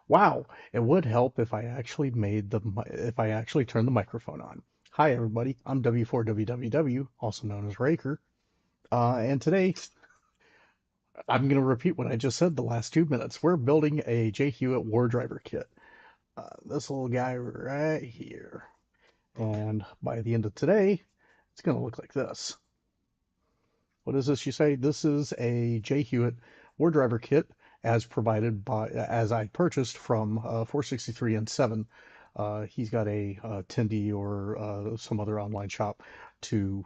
Wow, it would help if I actually if I actually turned the microphone on. Hi everybody, I'm W4WWW, also known as Raker, and today I'm going to repeat what I just said the last 2 minutes. We're building a J. Hewitt Wardriver Kit. This little guy right here, and by the end of today, it's going to look like this. What is this you say? This is a J. Hewitt Wardriver Kit as I purchased from 463 and 7. He's got a Tindy or some other online shop to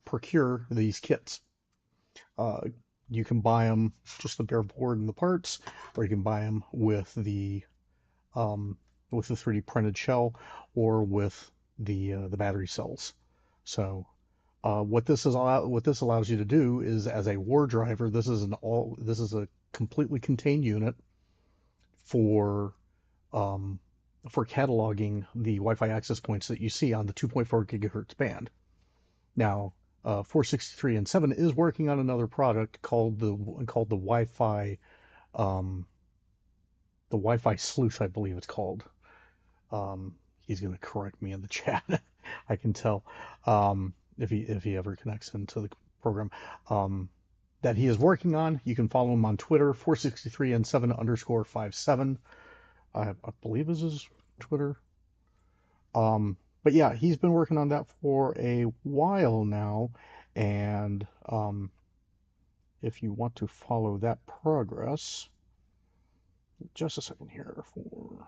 procure these kits. Uh, you can buy them just the bare board and the parts, or you can buy them um, with the 3D printed shell or with the battery cells. So what this allows you to do is, as a war driver, this is a completely contained unit for um, for cataloging the Wi-Fi access points that you see on the 2.4 gigahertz band. Now, 463 and 7 is working on another product called um, the Wi-Fi Sleuth, I believe it's called. He's going to correct me in the chat. I can tell if he ever connects into the program. That he is working on. You can follow him on Twitter, 463 and 7 underscore 57. I believe is his Twitter. But yeah, he's been working on that for a while now. And if you want to follow that progress, just a second here for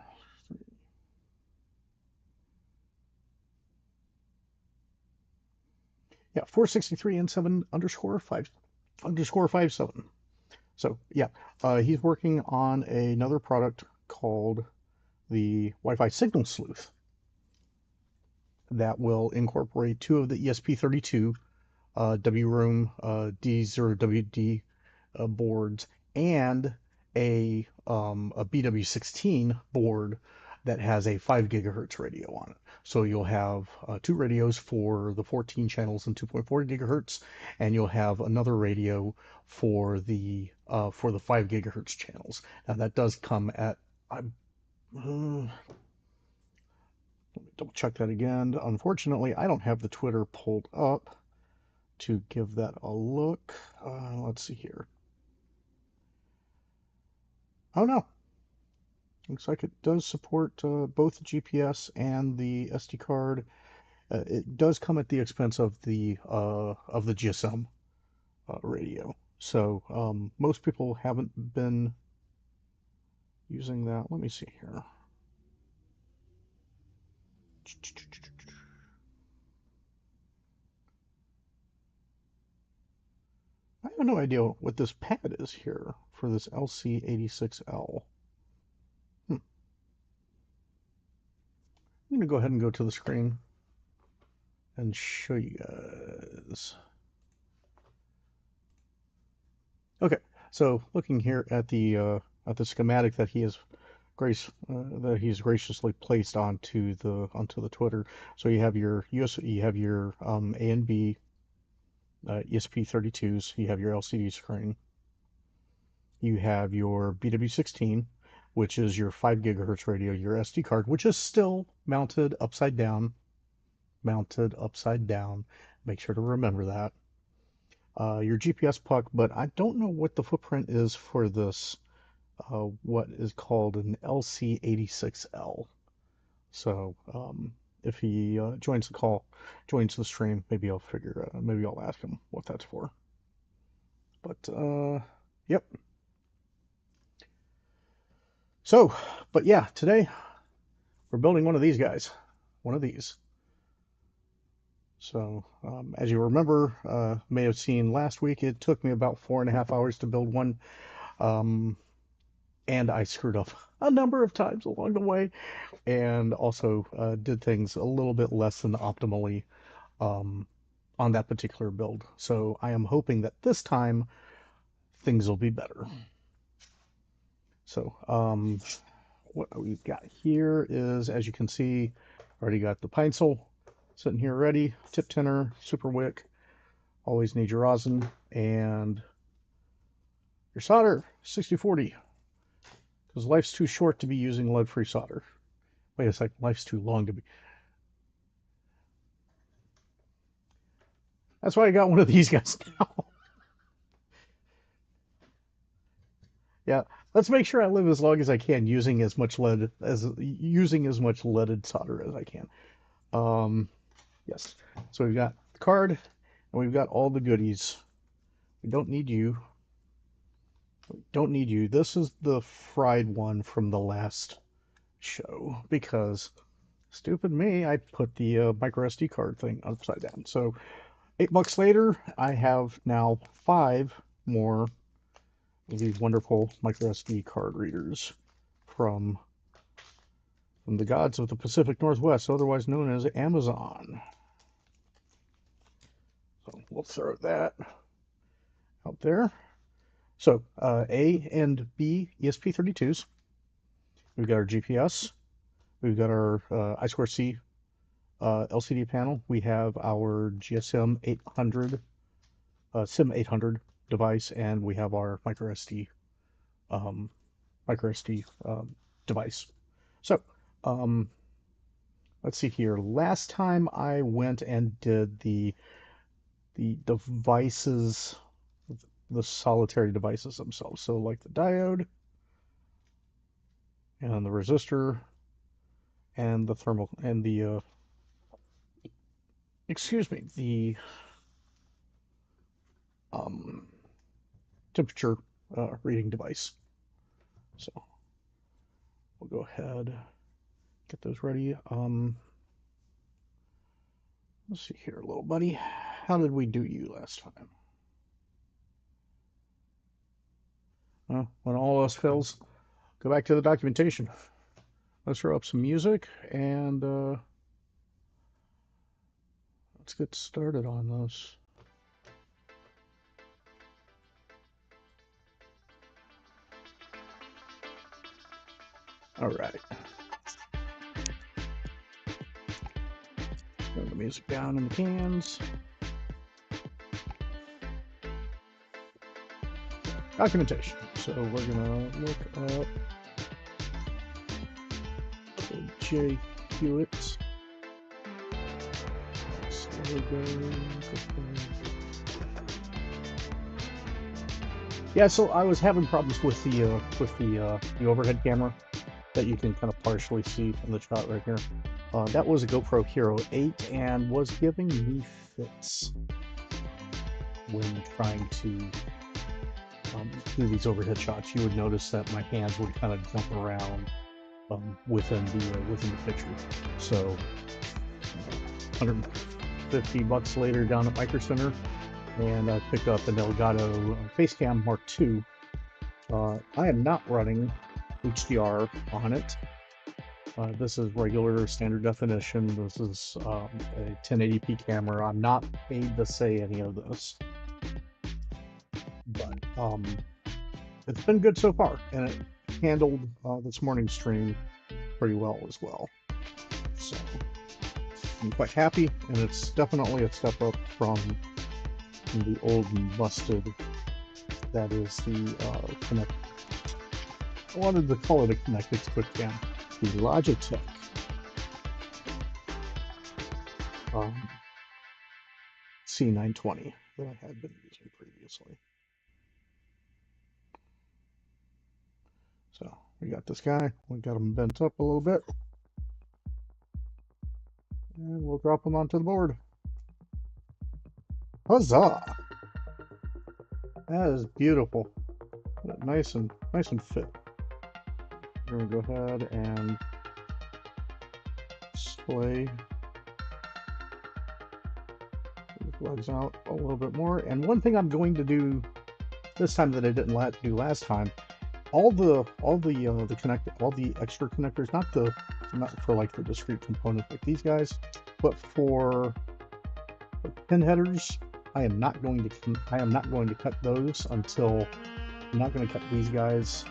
yeah, 463 and 7 underscore 57. So yeah, he's working on another product called the Wi-Fi Signal Sleuth that will incorporate two of the ESP32 W-Room D0WD boards and a BW16 board that has a 5 gigahertz radio on it. So you'll have two radios for the 14 channels and 2.4 gigahertz, and you'll have another radio for the 5 gigahertz channels. Now that does come at let me double check that again. Unfortunately, I don't have the Twitter pulled up to give that a look. Let's see here. Oh no, looks like it does support both the GPS and the SD card. It does come at the expense of the GSM radio. So most people haven't been using that. Let me see here. I have no idea what this pad is here for this LC86L. I'm going to go ahead and go to the screen and show you guys. Okay, so looking here at the schematic that that he's graciously placed onto the Twitter. So you have your A and B ESP32s. You have your LCD screen. You have your BW16, which is your 5 gigahertz radio. Your SD card, which is still mounted upside down. Mounted upside down. Make sure to remember that. Your GPS puck, but I don't know what the footprint is for this, what is called an LC86L. So if he joins the stream, maybe I'll ask him what that's for. But yep. So, but yeah, today we're building one of these guys, one of these. So, as you remember, may have seen last week, it took me about 4.5 hours to build one. Um, and I screwed up a number of times along the way, and also did things a little bit less than optimally um, on that particular build. So I am hoping that this time things will be better. So what we've got here is, as you can see, already got the Peinzel sitting here ready, tip tinner, super wick, always need your rosin, and your solder, 6040. because life's too short to be using lead-free solder. Wait a second, life's too long to be. That's why I got one of these guys now. Yeah, let's make sure I live as long as I can using as much leaded solder as I can. Yes. So we've got the card and we've got all the goodies. We don't need you. We don't need you. This is the fried one from the last show because stupid me, I put the micro SD card thing upside down. So $8 later, I have now 5 more of these wonderful micro SD card readers from the gods of the Pacific Northwest, otherwise known as Amazon. So we'll throw that out there. So A and B ESP32s. We've got our GPS. We've got our I2C LCD panel. We have our GSM 800, SIM 800 device, and we have our um, micro SD device. So let's see here. Last time I went and did the devices, the solitary devices themselves. So like the diode and the resistor and the thermal and the excuse me, the temperature reading device. So we'll go ahead, get those ready. Let's see here, little buddy. How did we do you last time? When all else fails, go back to the documentation. Let's throw up some music and let's get started on this. All right. Turn the music down in the cans. Documentation. So we're gonna look up J. Hewitt. There we go. Yeah, so I was having problems with the overhead camera that you can kind of partially see in the shot right here. That was a GoPro Hero 8 and was giving me fits when trying to do these overhead shots. You would notice that my hands would kind of jump around within the picture. So $150 later down at Micro Center, and I picked up an Elgato Facecam Mark II. I am not running HDR on it. This is regular standard definition. This is a 1080p camera. I'm not paid to say any of this, but it's been good so far, and it handled this morning's stream pretty well as well. So I'm quite happy, and it's definitely a step up from the old and busted. That is the Connect. I wanted to call it a Connected Quick Cam. The Logitech C920 that I had been using previously. So we got this guy. We got him bent up a little bit, and we'll drop him onto the board. Huzzah! That is beautiful. Nice and fit. We're gonna go ahead and display these legs out a little bit more. And one thing I'm going to do this time that I didn't do last time, all the extra connectors, not for like the discrete components like these guys, but for pin headers, I am not going to cut those until I'm not going to cut these guys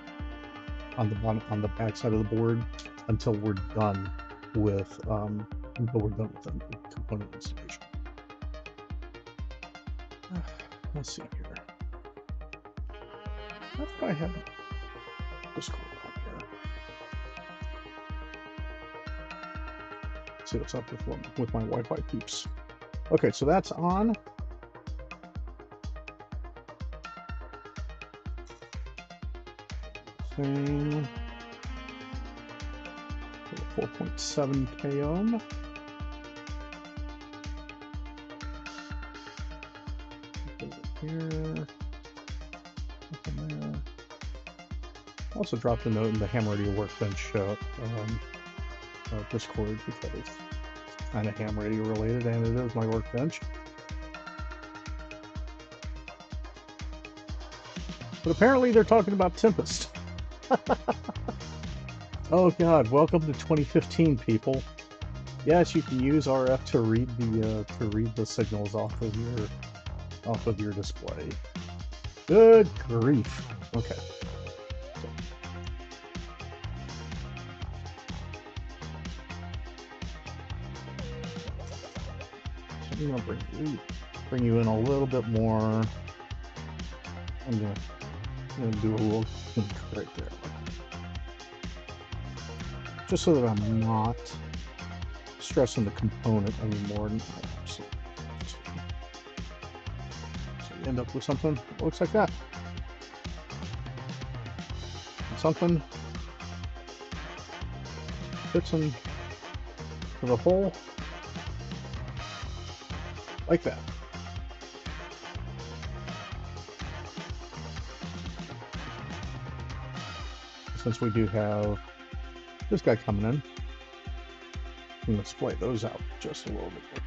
on the back side of the board until we're done with the component installation. Let's see here. What do I have Discord on here? see what's up with my Wi-Fi peeps. Okay, so that's on. Same. 4.7 k ohm. Here. Also dropped a note in the Ham Radio Workbench Discord because it's kind of ham radio related, and it is my workbench. But apparently they're talking about Tempest. Oh God! Welcome to 2015, people. Yes, you can use RF to read the signals off of your display. Good grief! Okay. I'm gonna bring you in a little bit more. I'm gonna do a little right there, just so that I'm not stressing the component anymore. So you end up with something that looks like that. And something fits into the hole like that. Since we do have this guy coming in, I'm going to splay those out just a little bit.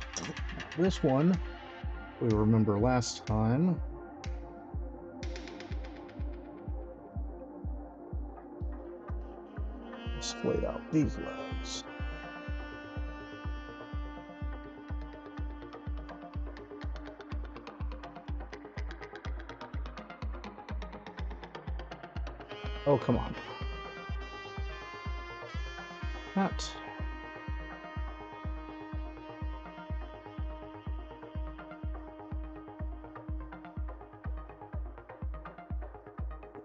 This one, we remember last time, splayed out these legs. Oh, come on. That.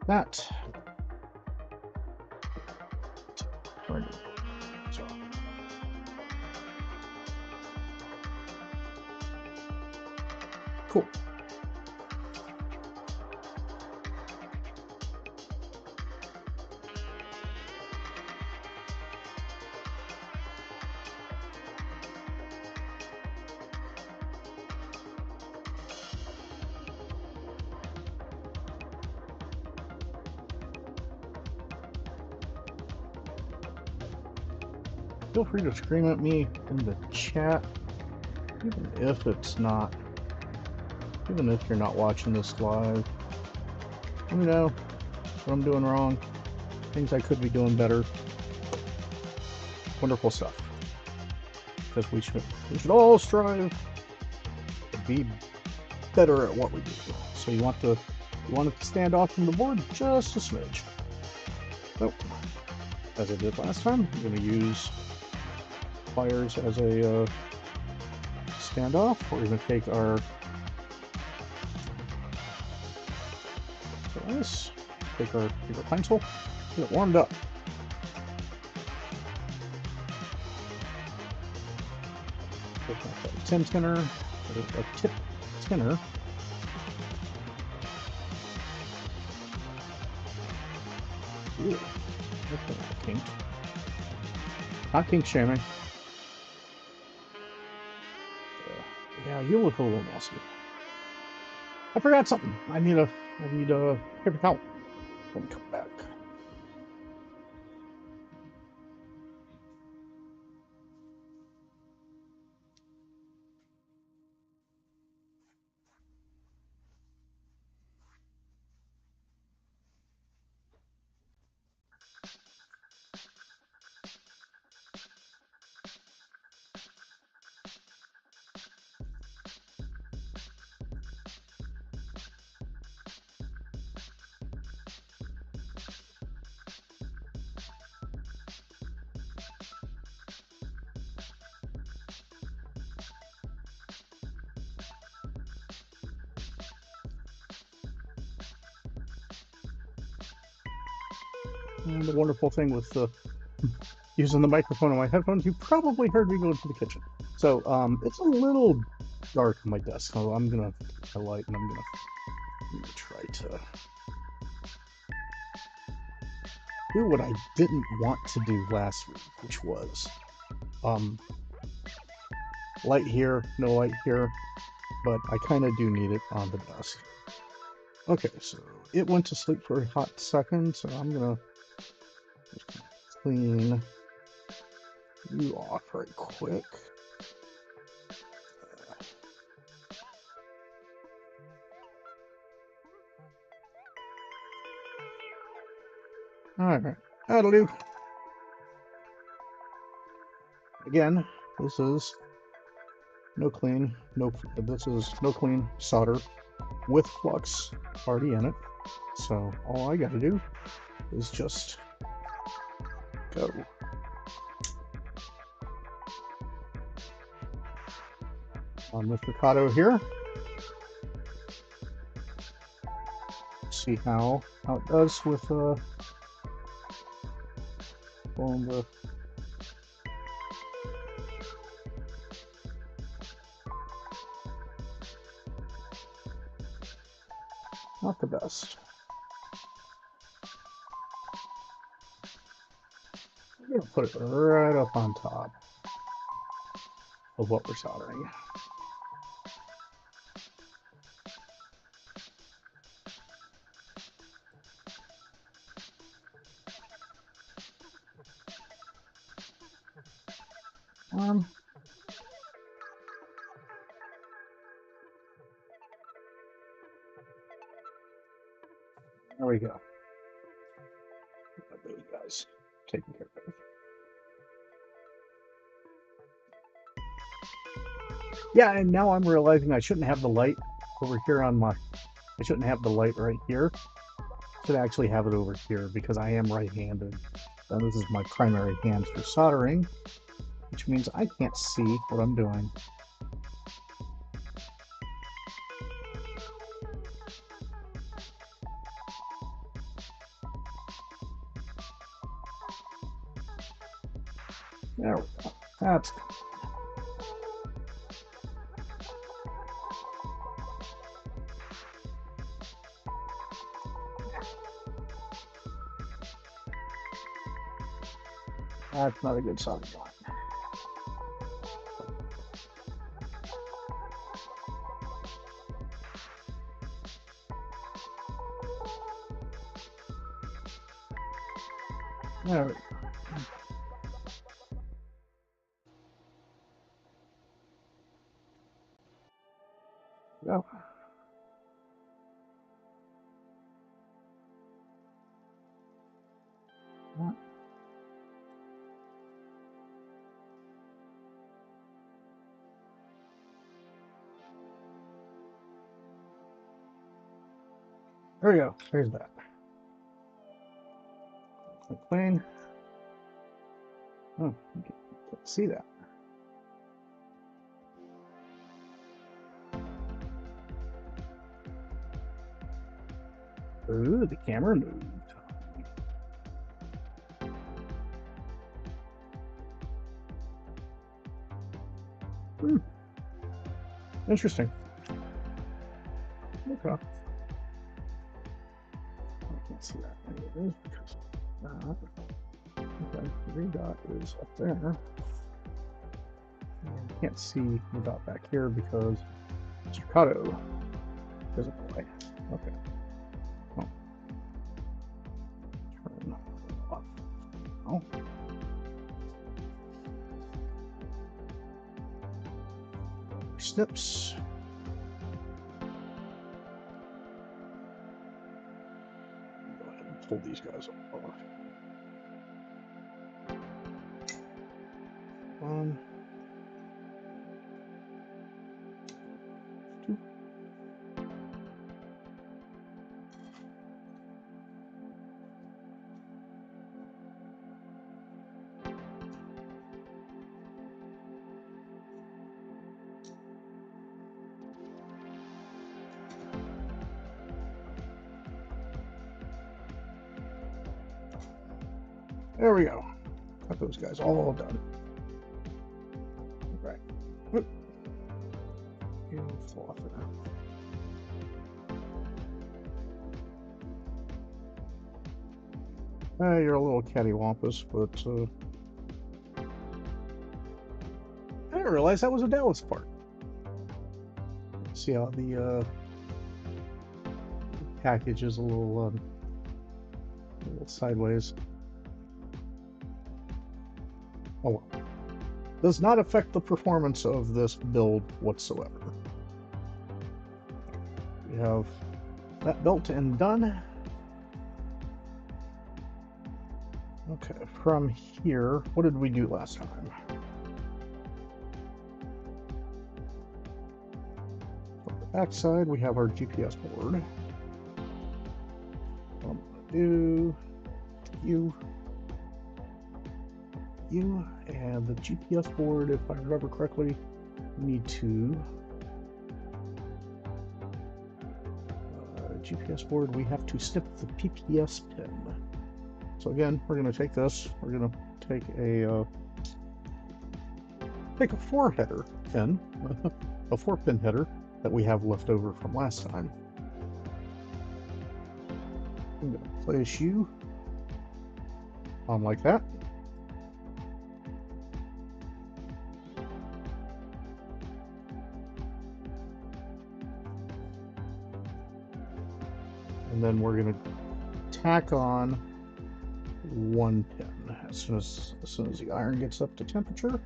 That. Right. So. Cool. Feel free to scream at me in the chat, even if you're not watching this live. Let me know what I'm doing wrong, things I could be doing better. Wonderful stuff. Because we should all strive to be better at what we do. So you want it to stand off from the board just a smidge. So, as I did last time, I'm going to use pliers as a standoff. We're going to take our pencil, get it warmed up. Take a 10 tinner, a tip tinner. Ooh, that's kink. Not kink shaming. Yeah, you look a little nasty. I forgot something. I need a paper towel. Let me come back. And the wonderful thing with using the microphone on my headphones, you probably heard me go into the kitchen. So it's a little dark on my desk, so I'm gonna take my light and I'm gonna try to do what I didn't want to do last week, which was light here, no light here, but I kind of do need it on the desk. Okay, so it went to sleep for a hot second, so I'm gonna just clean you off right quick. Alright, that'll do. Again, this is no clean solder with flux already in it. So all I gotta do is just go. On Mr. Kato here. See how it does with on the not the best. I'm gonna put it right up on top of what we're soldering. There we go. Got those guys taken care of. Yeah, and now I'm realizing I shouldn't have the light over here on my. I shouldn't have the light right here. I should actually have it over here because I am right-handed. And this is my primary hand for soldering, which means I can't see what I'm doing. There we go. That's good. That's not a good soldering line. There we go. There we go. There's that. Clean. Oh, you can't see that. Ooh, the camera moved. Interesting. Okay. I can't see that. Maybe it is because okay, the green dot is up there. And I can't see the dot back here because Staccato isn't away. Okay. Oh. Turn off. Oh. Snips. Go ahead and pull these guys off. One. Two. There we go. Got those guys all done. Right. You fall off there. You're a little cattywampus, but I didn't realize that was a Dallas part. See how the package is a little sideways. Oh well. Does not affect the performance of this build whatsoever. We have that built and done. Okay, from here, what did we do last time? On the back side, we have our GPS board. What I'm going to do, you, and the GPS board, if I remember correctly, need to GPS board, we have to snip the PPS pin. So again, we're going to take this, we're going to take a 4-header pin, a 4-pin header that we have left over from last time. I'm going to place you on like that. And then we're going to tack on 1 pin as soon as the iron gets up to temperature.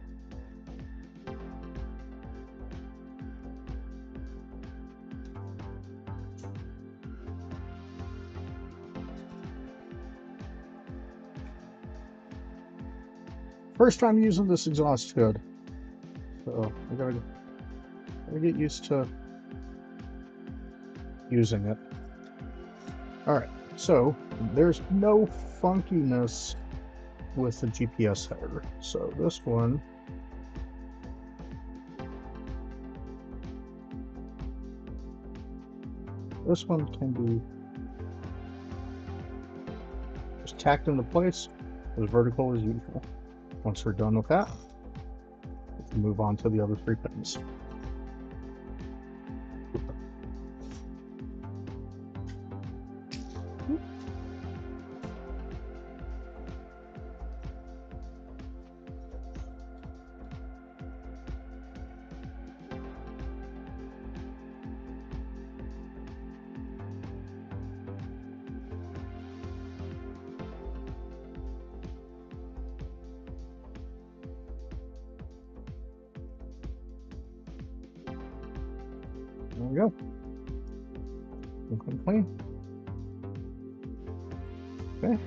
First time using this exhaust hood, so I gotta get used to using it. All right, so there's no funkiness with the GPS header. So this one, can be just tacked into place as vertical as usual. Once we're done with that, we can move on to the other 3 pins. There we go. Looking clean. Okay,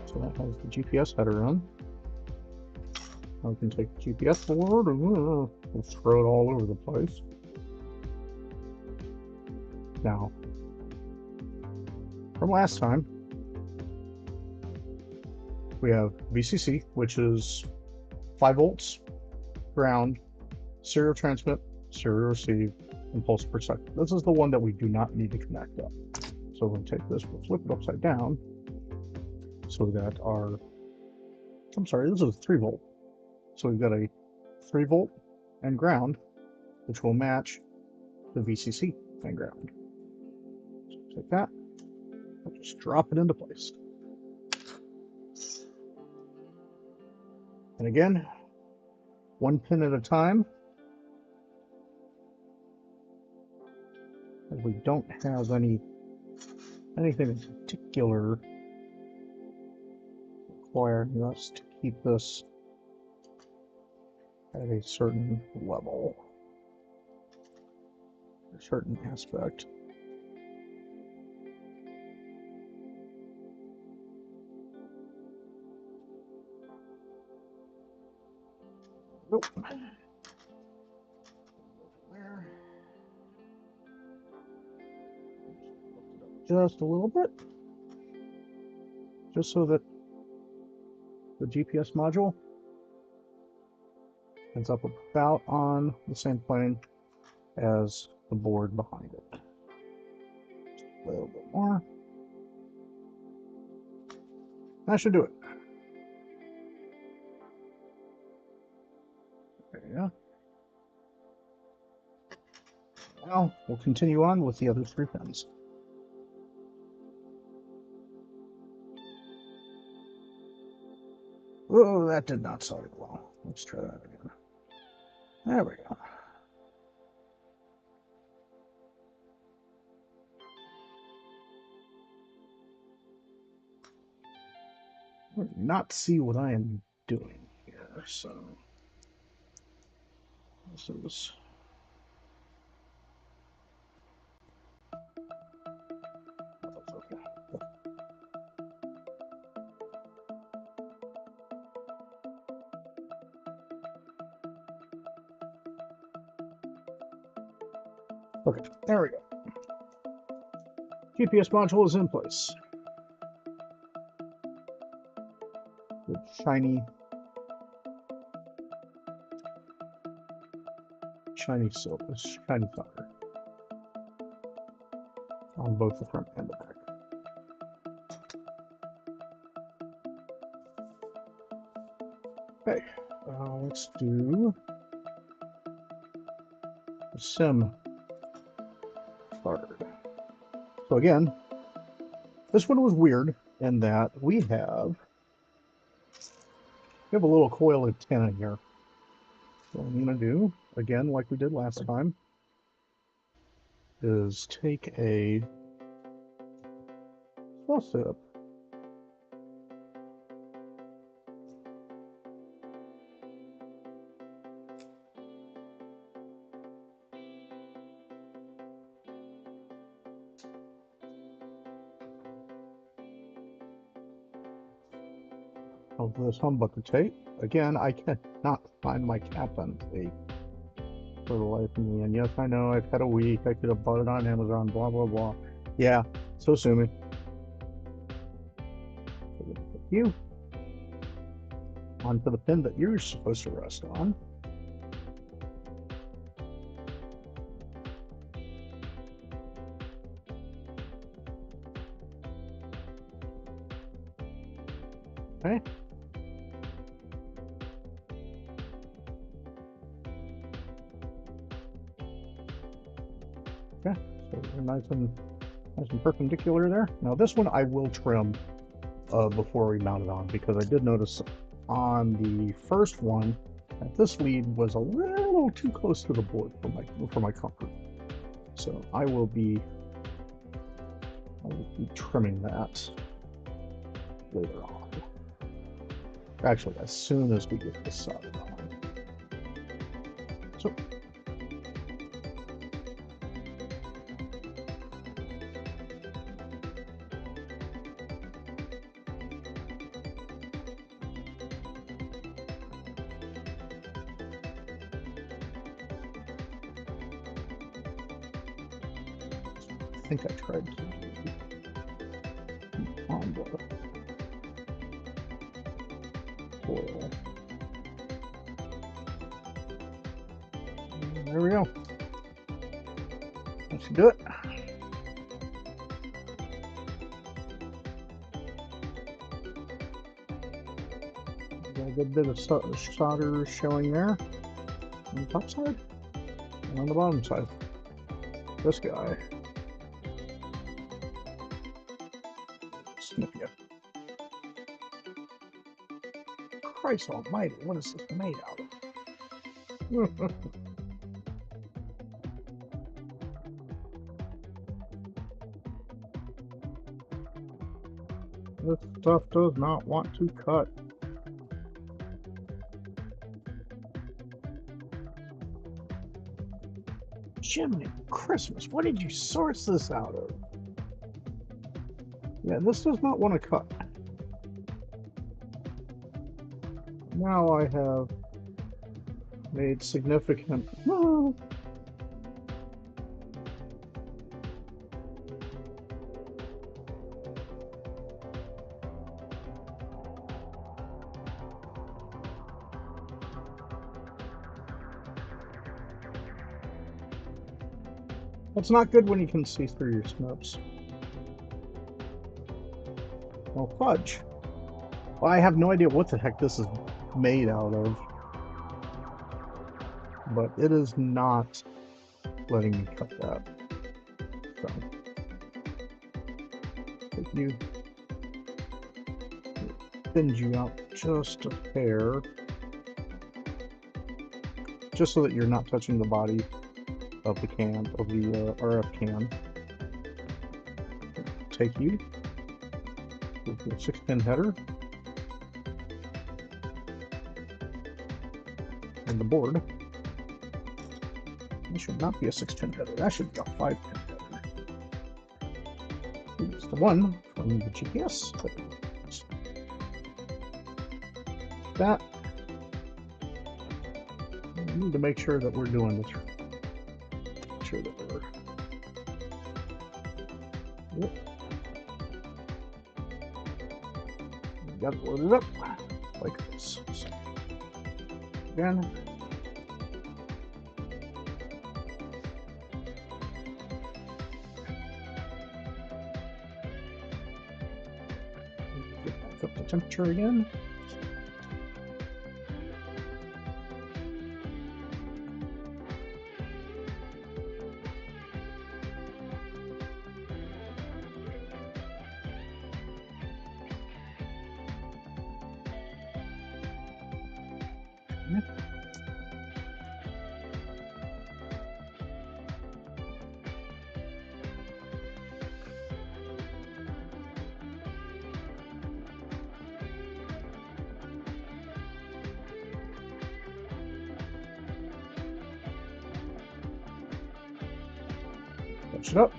so that has the GPS header on. Now we can take the GPS board and we'll throw it all over the place. Now, from last time, we have VCC, which is 5 volts, ground, serial transmit, serial receive, and pulse per second. This is the one that we do not need to connect up. So we'll take this, we'll flip it upside down so that our, I'm sorry, this is 3 volt. So we've got a 3 volt and ground, which will match the VCC and ground. So take that, we'll just drop it into place. And again, 1 pin at a time. And we don't have anything in particular requiring us to keep this at a certain level, a certain aspect. Nope. There. Just a little bit, just so that the GPS module ends up about on the same plane as the board behind it. Just a little bit more. That should do it. we'll continue on with the other 3 pins. Oh, that did not solder well. Let's try that again. There we go. I do not see what I am doing here, so this is. That's okay. Okay, there we go. GPS module is in place. The shiny silver, shiny solder on both the front and the back. Okay, let's do the sim card. So again, this one was weird in that we have a little coil antenna here. So what I'm going to do, again, like we did last time, is take a small sip of this humbucker tape. Again, I cannot find my cap-on tape for the life of me. And yes, I know I've had a week. I could have bought it on Amazon, blah, blah, blah. Yeah, so sue me. You onto the pin that you're supposed to rest on. Okay. Okay, so we're nice and perpendicular there. Now this one I will trim before we mount it on, because I did notice on the first one that this lead was a little too close to the board for my comfort. So I will be trimming that later on. Actually, as soon as we get this soldered on. So I think I tried to do on the foil. There we go. That should do it. Got a good bit of solder showing there on the top side and on the bottom side. This guy. Snip you. Christ almighty, what is this made out of? This stuff does not want to cut. Jiminy Christmas, what did you source this out of? Yeah, this does not want to cut. Now I have made significant... It's not good when you can see through your snubs. Well, fudge. Well, I have no idea what the heck this is made out of, but it is not letting me cut that. If you bend you out just a hair, just so that you're not touching the body of the can, of the RF can. Take you with your 6-pin header and the board. That should not be a 6-pin header. That should be a 5-pin header. It's the one from the GPS. That. We need to make sure that we're doing this. Make sure that we're. Yep. Got it loaded up like this. So, again. Get back up to temperature again. Push it up.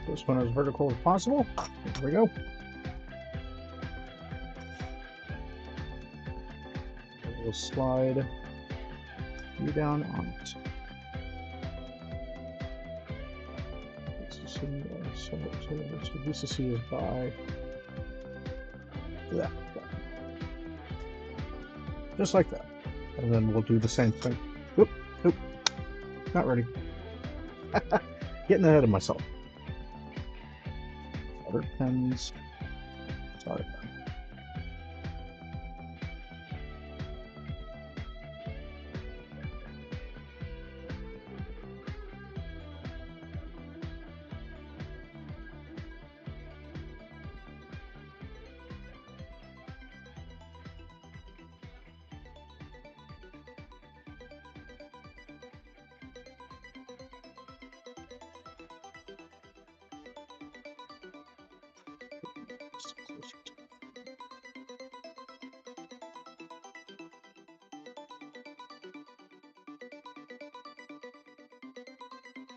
This one as vertical as possible. There we go. We'll slide you down on it. So VCC is by that. Just like that. And then we'll do the same thing. Oop, oop. Not ready. Getting ahead of myself. Other pens. Sorry.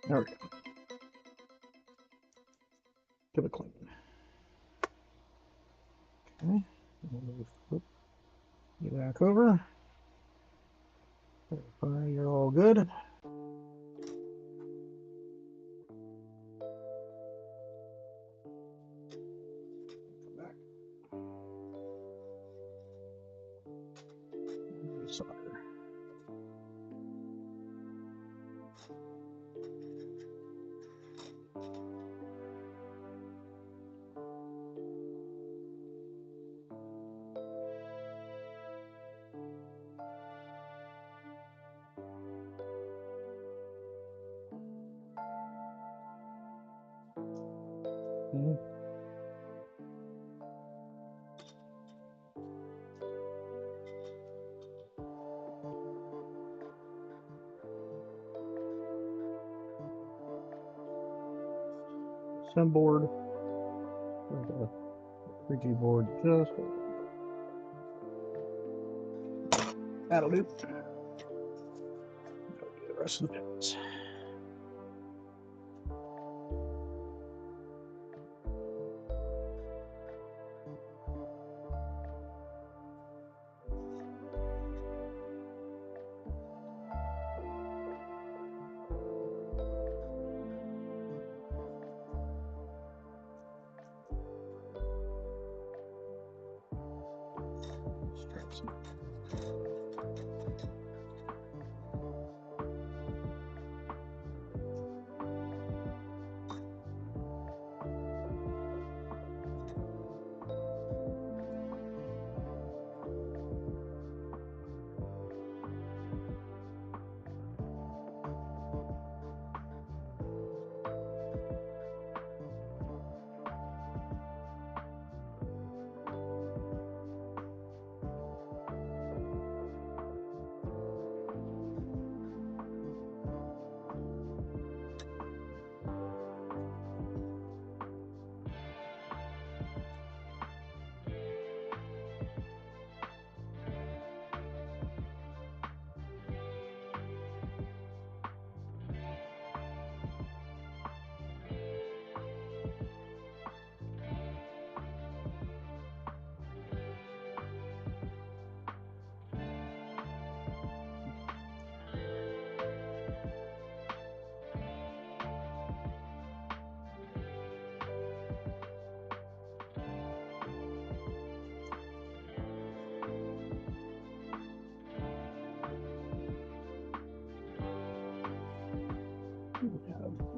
There we go. Give it clean. Okay. Move you back over. Verify you're all good. Come back. Solder. Sim board, the 3G board, just that'll do. That'll do the rest of the pins.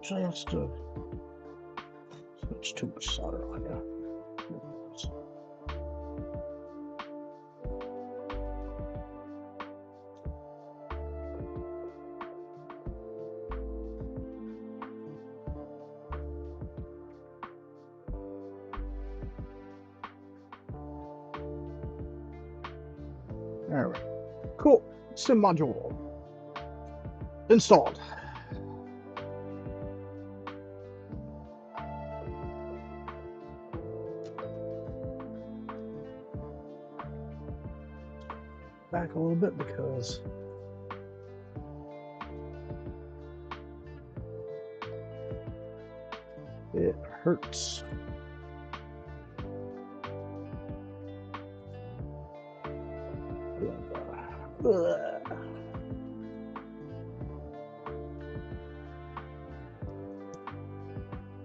Just so it's too much solder on you. All right, cool. Sim module installed. Back a little bit because it hurts.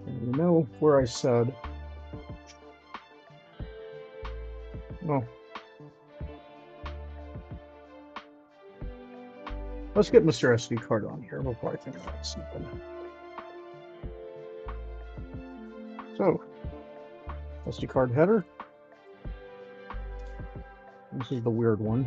And you know where I said, well, let's get Mr. SD card on here before I think about something. So, SD card header. This is the weird one.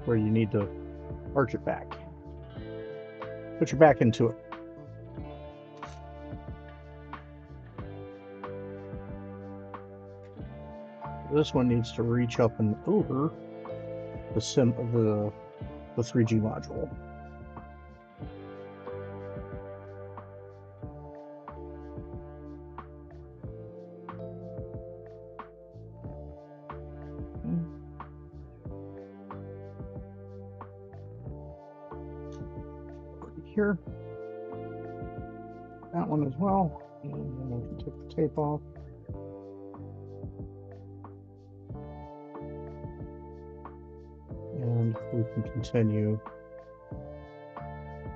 Where you need to arch it back. Put your back into it. This one needs to reach up and over the 3G module. Here, that one as well, and then we can take the tape off. And we can continue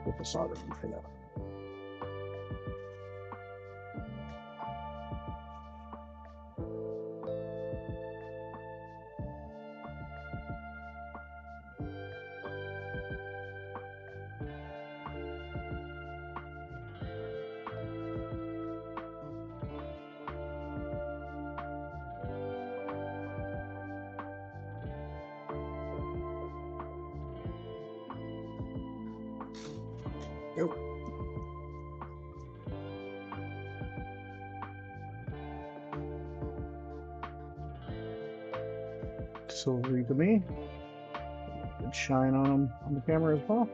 with the soldering for that. Go. Silvery to me. Good shine on them on the camera as well.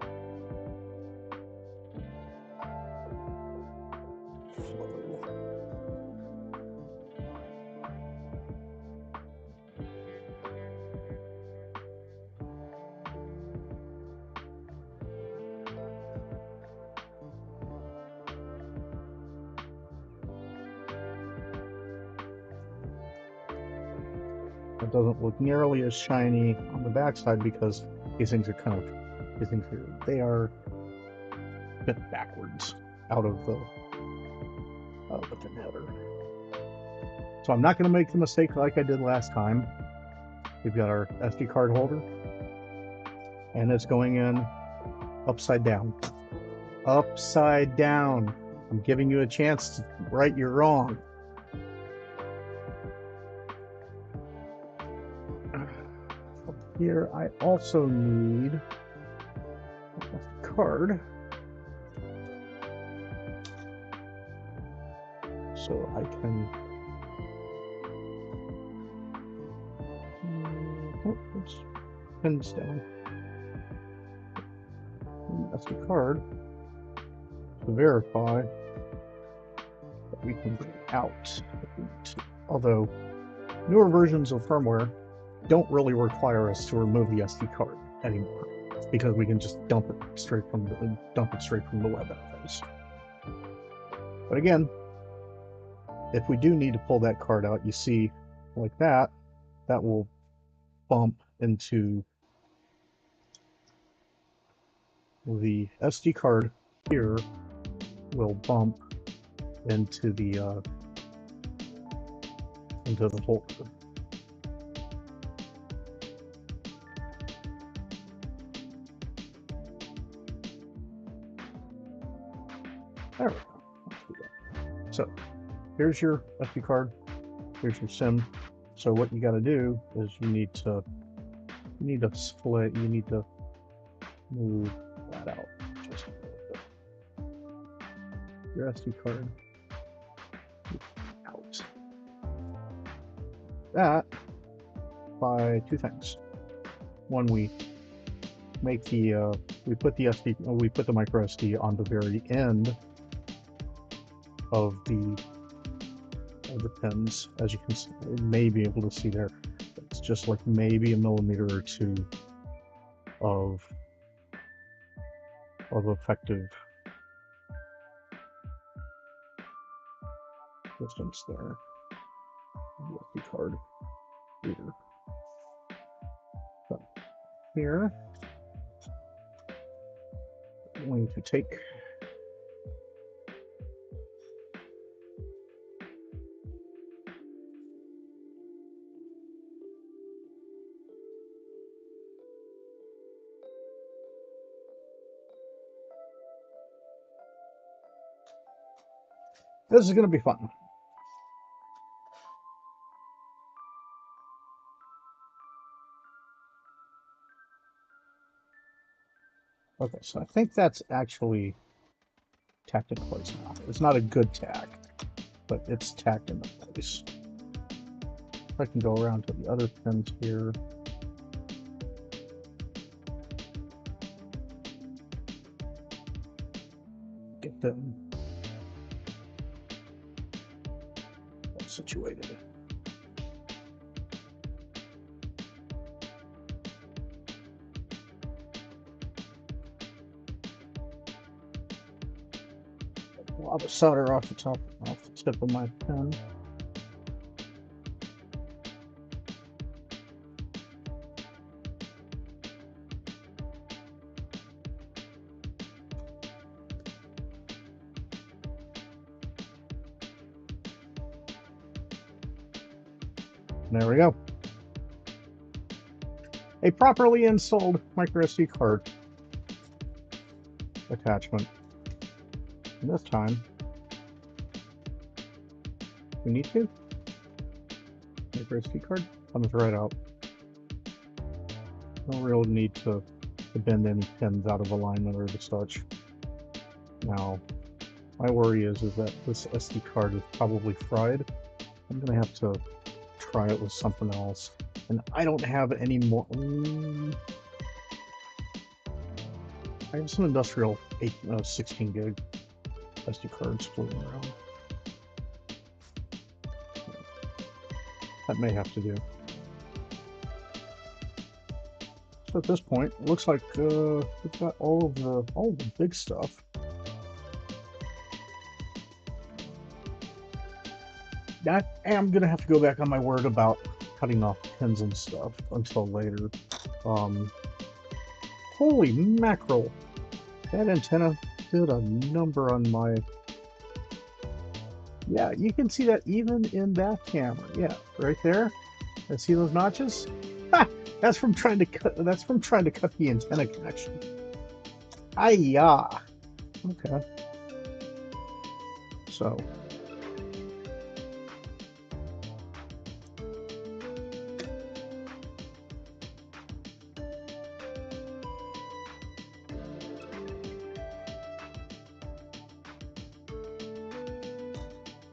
It doesn't look nearly as shiny on the backside because these things are they are bent backwards out of the thin header. So I'm not going to make the mistake like I did last time. We've got our SD card holder, and it's going in upside down. Upside down. I'm giving you a chance to right your wrong. Here I also need a card, so I can oops, pins down. That's the card to verify that we can bring it out. Although newer versions of firmware don't really require us to remove the SD card anymore, because we can just dump it straight from the web interface. But again, if we do need to pull that card out, you see, like that will bump into the SD card here will bump into the holder. There we go. Let's do that. So here's your SD card. Here's your SIM. So what you got to do is you need to split. You need to move that out just a little bit. Your SD card out. That by two things. One, we make the we put the micro SD on the very end of the pins, as you can see. You may be able to see there. It's just like maybe a millimeter or two of effective distance there. The SD card here. So here, I'm going to take this is going to be fun. Okay, so I think that's actually tacked in place now. It's not a good tack, but it's tacked into place. If I can go around to the other pins here. Get them situated. A lot of solder off the tip of my pen. There we go. A properly installed micro SD card attachment. And this time, we need to. Micro SD card comes right out. No real need to bend any pins out of alignment or the such. Now, my worry is that this SD card is probably fried. I'm gonna have to try it with something else, and I don't have any more. I have some industrial 16 gig SD cards floating around. That may have to do. So at this point, it looks like we've got all the big stuff. I am gonna have to go back on my word about cutting off pins and stuff until later. Holy mackerel! That antenna did a number on my. Yeah, you can see that even in that camera. Yeah, right there. I see those notches. Ha! That's from trying to cut. That's from trying to cut the antenna connection. Ay-ya. Okay. So.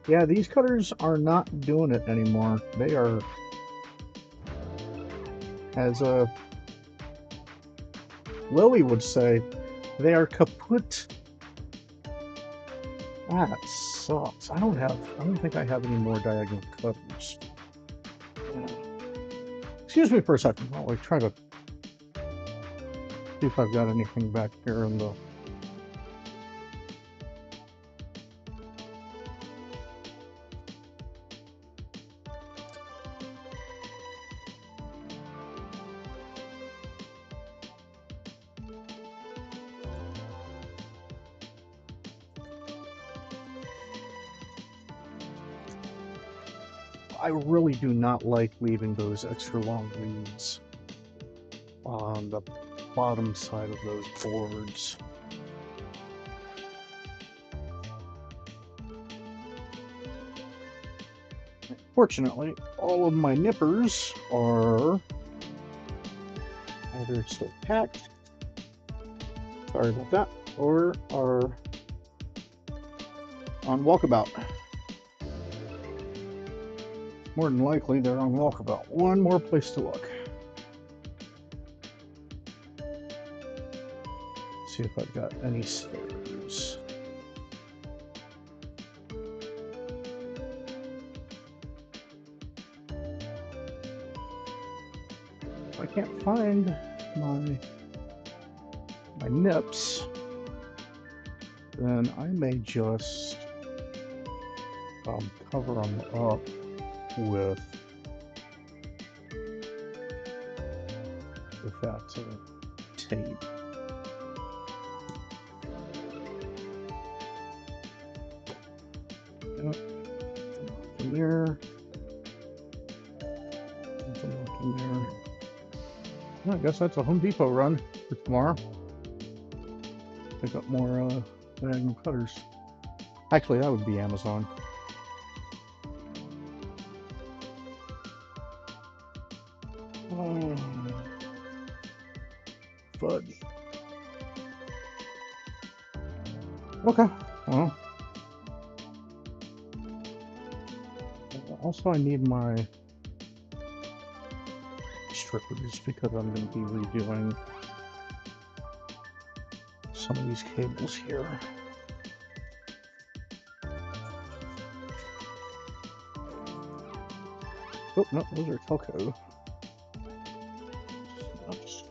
Yeah, these cutters are not doing it anymore. They are, as Lily would say, they are kaput. That sucks. I don't think I have any more diagonal cutters. Excuse me for a second while I try to see if I've got anything back here in the. I really do not like leaving those extra long leads on the bottom side of those boards. Fortunately, all of my nippers are either still packed, sorry about that, or are on walkabout. More than likely, they're on walkabout. One more place to look. See if I've got any spares. If I can't find my nips, then I may just cover them up with that tape. From there, from there. Well, I guess that's a Home Depot run for tomorrow. Pick up more diagonal cutters. Actually, that would be Amazon. Fudge. Okay, well. Also, I need my strippers because I'm going to be redoing some of these cables here. Oh, no, those are Telco. Oops.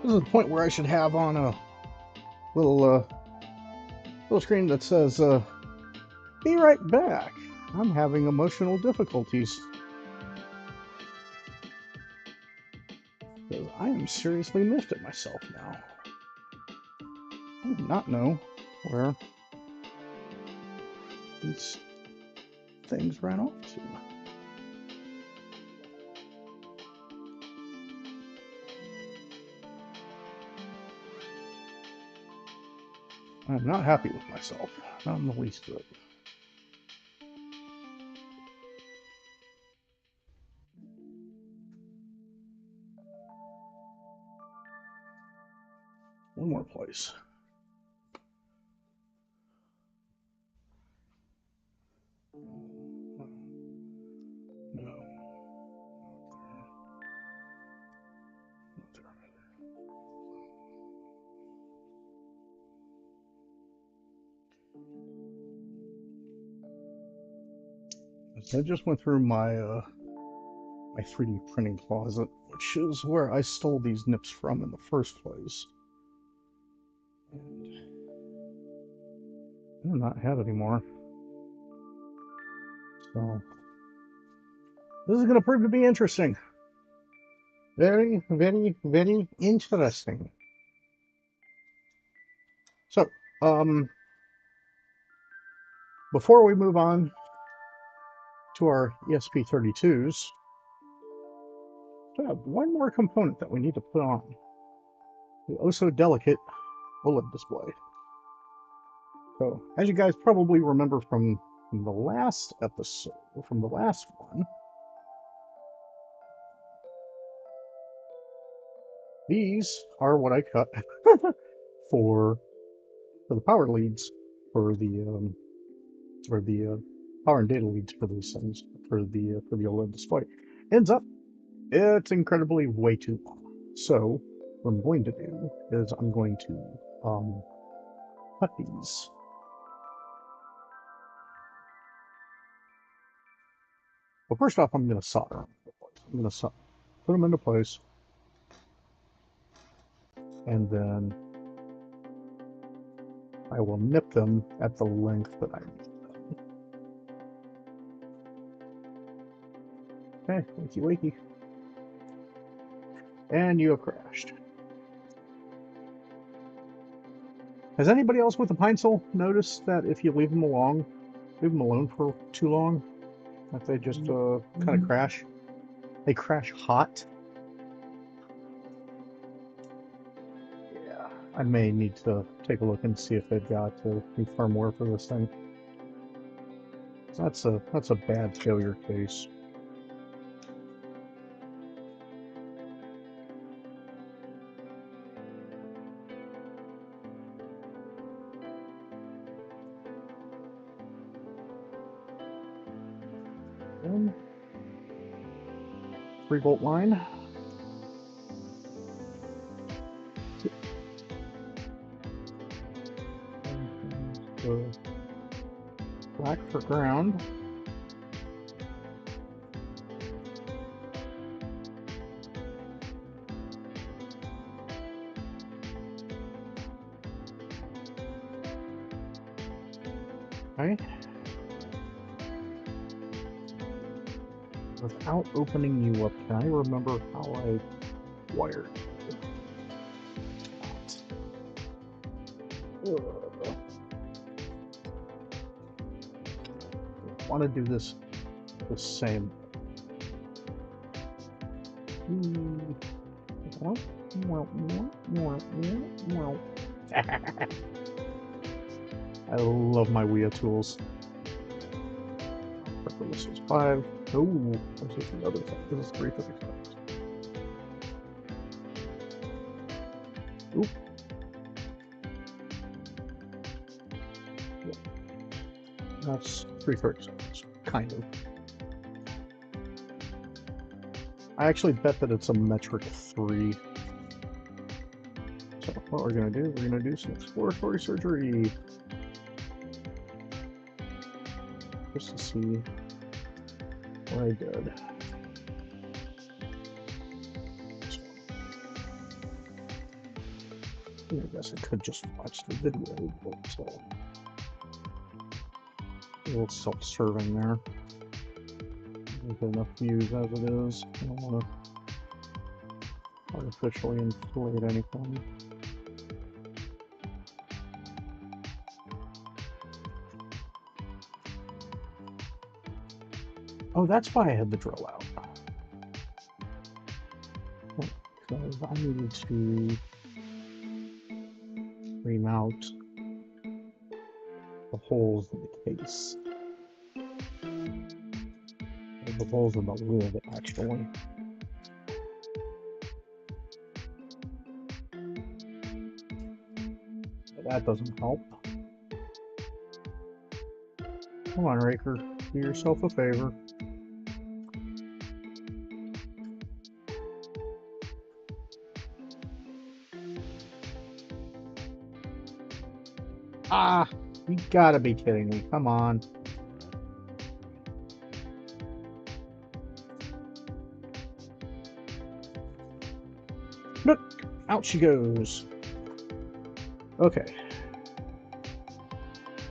This is the point where I should have on a little screen that says, "Be right back. I'm having emotional difficulties." Because I am seriously miffed at myself now. I do not know where these things ran off to. I'm not happy with myself, not in the least bit. One more place. No. Not there. So I just went through my my 3D printing closet, which is where I stole these nips from in the first place. And I do not have any more. So this is going to prove to be interesting. Very, very, very interesting. So, before we move on to our ESP32s, we have one more component that we need to put on the oh so delicate OLED display. So, as you guys probably remember from the last episode, from the last one, these are what I cut for the power leads for the power and data leads for these things for the OLED display. Ends up, it's incredibly way too long. So what I'm going to do is I'm going to cut these. Well, first off, I'm going to solder them. I'm going to put them into place, and then I will nip them at the length that I need them. Okay, wakey wakey. And you have crashed. Has anybody else with a pine sol noticed that if you leave them alone for too long, that they just kind of crash? They crash hot. Yeah, I may need to take a look and see if they've got new firmware for this thing. That's a bad failure case. Then 3-volt line. And black for ground. Okay. Without opening you up, can I remember how I wired it? I want to do this the same. I love my Wii tools. This is 5. Oh, this is the other thing. This is 355. Oop. Yeah. That's 336, kind of. I actually bet that it's a metric 3. So what we're going to do, we're going to do some exploratory surgery. Just to see what I did. I guess I could just watch the video, but a little self-serving there. There's enough views as it is. I don't want to artificially inflate anything. Oh, that's why I had the drill out. Because I needed to remount the holes in the case. The holes in the lid, actually. But that doesn't help. Come on, Raker. Do yourself a favor. Ah, you gotta be kidding me. Come on. Look, out she goes. Okay.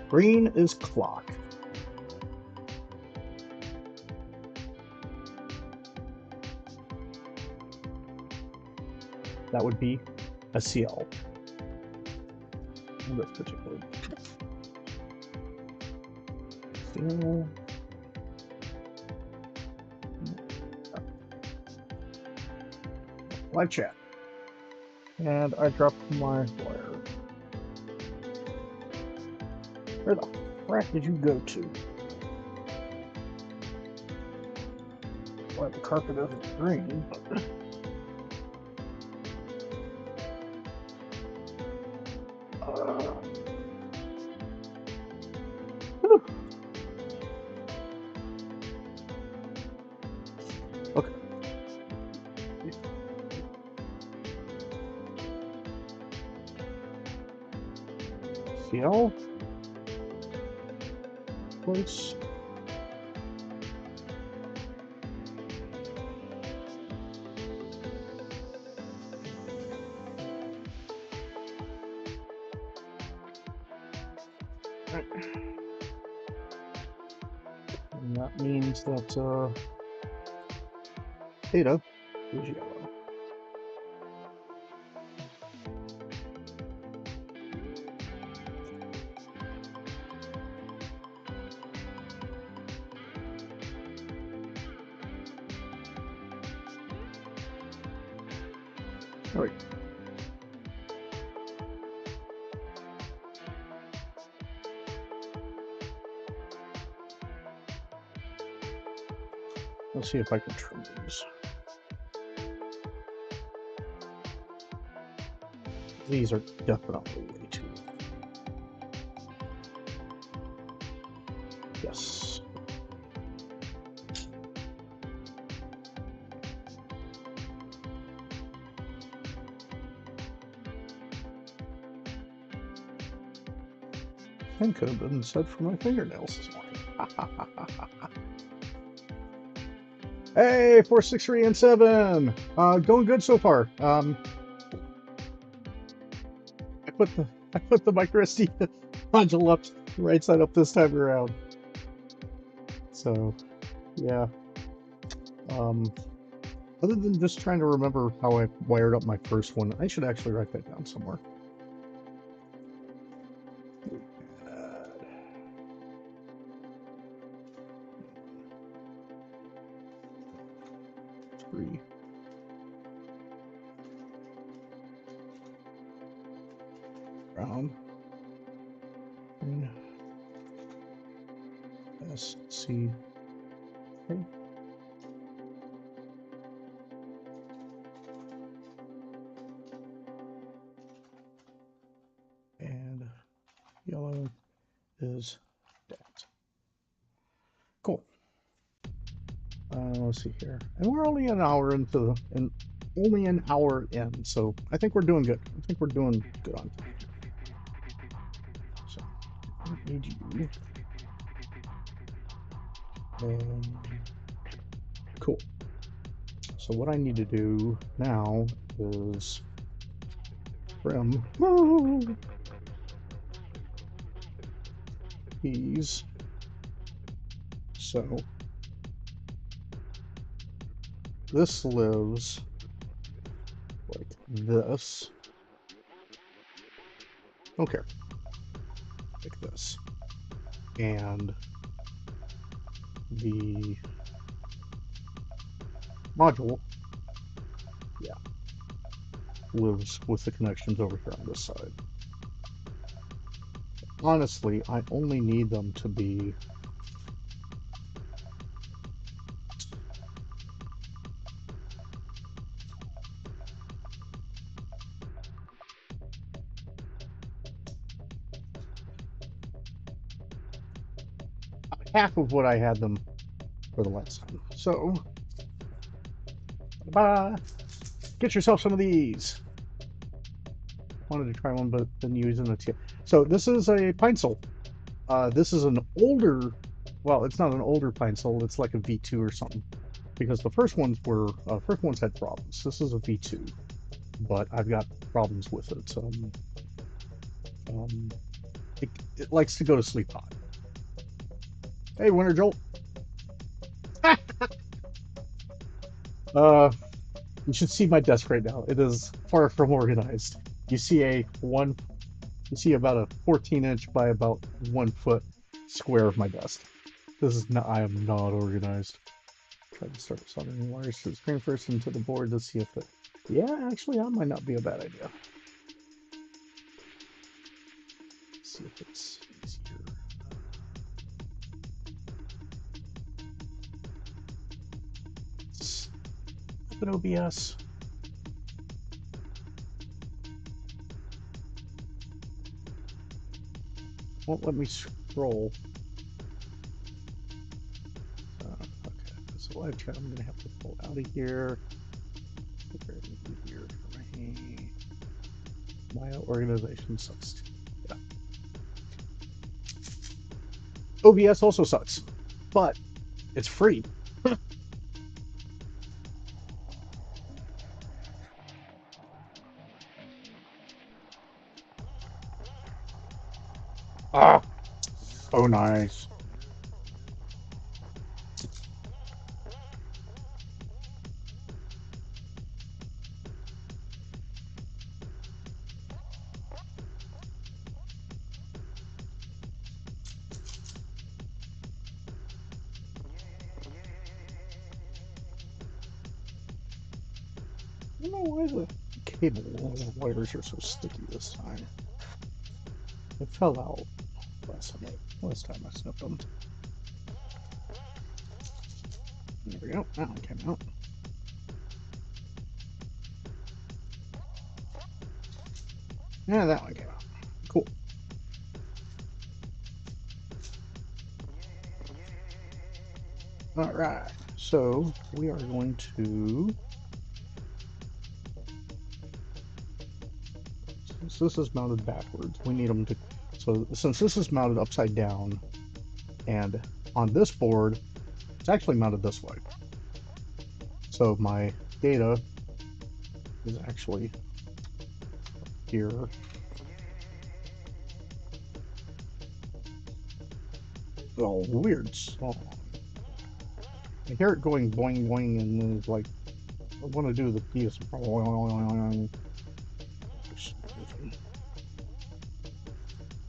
Green is clock. That would be a CL. In this particular CL. Live chat. And I dropped my wire. Where the frack did you go to? Well, the carpet isn't green, but... Okay. CL. Place. And that means that Data is yellow. All right. Let's see if I can trim these. These are definitely way too. Yes. And could have been said for my fingernails this morning. Hey, 4, 6, 3, and 7. Going good so far. I put the micro SD module up right side up this time around. So, yeah. Other than just trying to remember how I wired up my first one, I should actually write that down somewhere. Three. Brown. Green. S, C, A. And yellow is that. Cool. Let's see here, and we're only an hour into only an hour in, so I think we're doing good. I think we're doing good on time. So I need you. Cool. So what I need to do now is trim these. So this lives like this. Okay. Like this. And the module, yeah, lives with the connections over here on this side. Honestly, I only need them to be half of what I had them for the last time. So, get yourself some of these. Wanted to try one, but been using it yet. So this is a pine sol. This is an older, well, it's not an older pine sol. It's like a V2 or something, because the first ones had problems. This is a V2, but I've got problems with it. It likes to go to sleep hot. Hey, Winter Jolt. You should see my desk right now. It is far from organized. You see about a 14-inch by about 1 foot square of my desk. I am not organized. Try to start soldering wires to the screen first into the board to see if it. Yeah, actually, that might not be a bad idea. Let's see if it's easier. Open OBS. Won't let me scroll. Okay, so live chat, I'm gonna have to pull out of here. Here for my organization sucks. Yeah. OBS also sucks, but it's free. Ah, so nice. I don't know why the cable wires are so sticky this time. It fell out last time I snipped them. There we go. That one came out. Yeah, that one came out. Cool. All right. So we are going to, since this is mounted backwards, we need them to, so since this is mounted upside down, and on this board, it's actually mounted this way. So my data is actually here. Oh, weird song. I hear it going boing boing, and then it's like, I want to do the piece.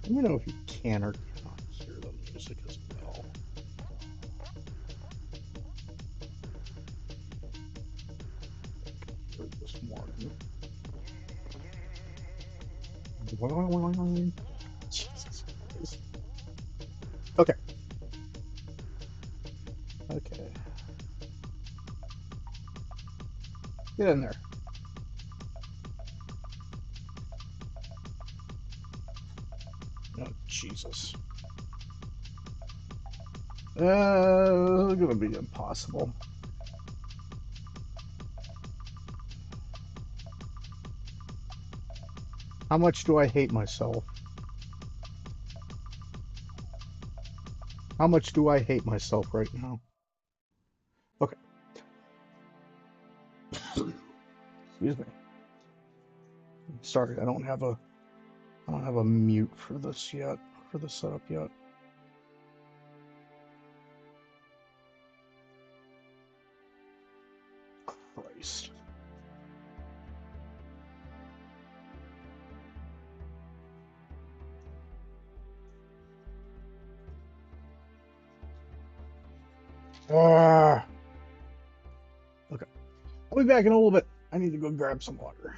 Let me know if you can or cannot hear the music as well. I heard this morning. Jesus Christ. Okay. Okay. Get in there. Oh, Jesus. Gonna be impossible. How much do I hate myself? How much do I hate myself right now? Okay. Excuse me. Sorry, I don't have a mute for this yet, for the setup yet. Christ. Ah. Okay. I'll be back in a little bit. I need to go grab some water.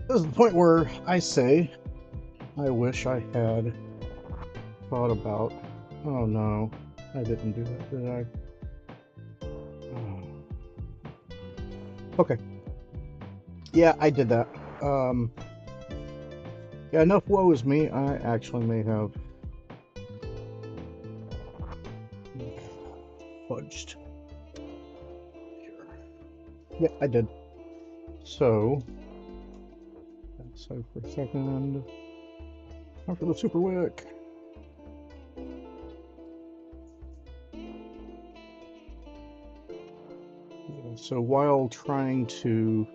This is the point where I say, I wish I had thought about. Oh no, I didn't do that, did I? Oh. Okay. Yeah, I did that. Yeah, enough woe is me. I actually may have fudged here. Yeah, I did. So, so for a second, time for the super wick. Yeah, so while trying to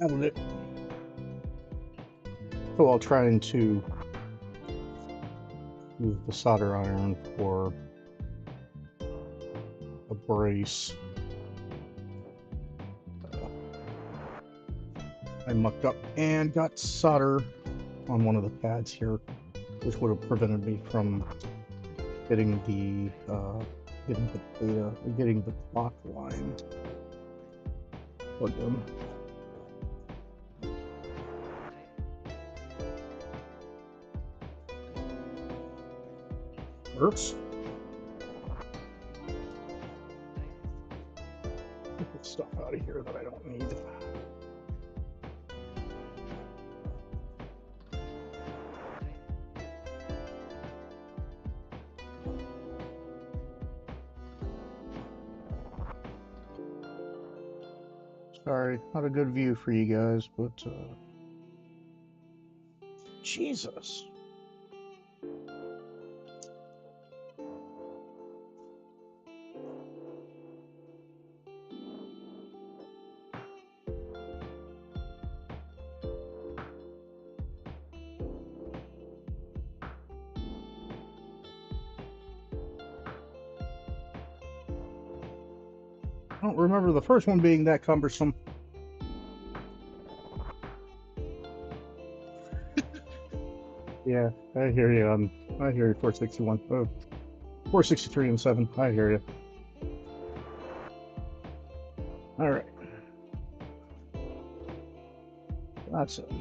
That'll do. So while trying to use the solder iron for a brace, I mucked up and got solder on one of the pads here, which would have prevented me from getting the getting the clock line plugged in. Works. Get stuff out of here that I don't need. Sorry, not a good view for you guys, but Jesus. I don't remember the first one being that cumbersome. Yeah, I hear you. I hear you, 461. Oh, 463 and 7. I hear you. All right. That's it.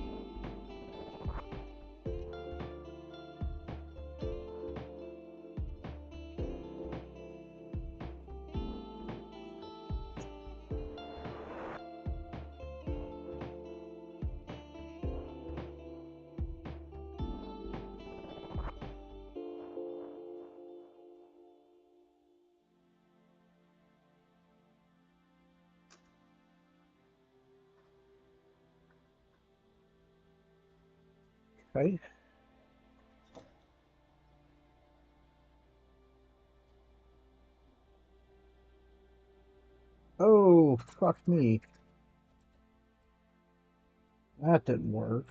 Okay. Oh, fuck me. That didn't work.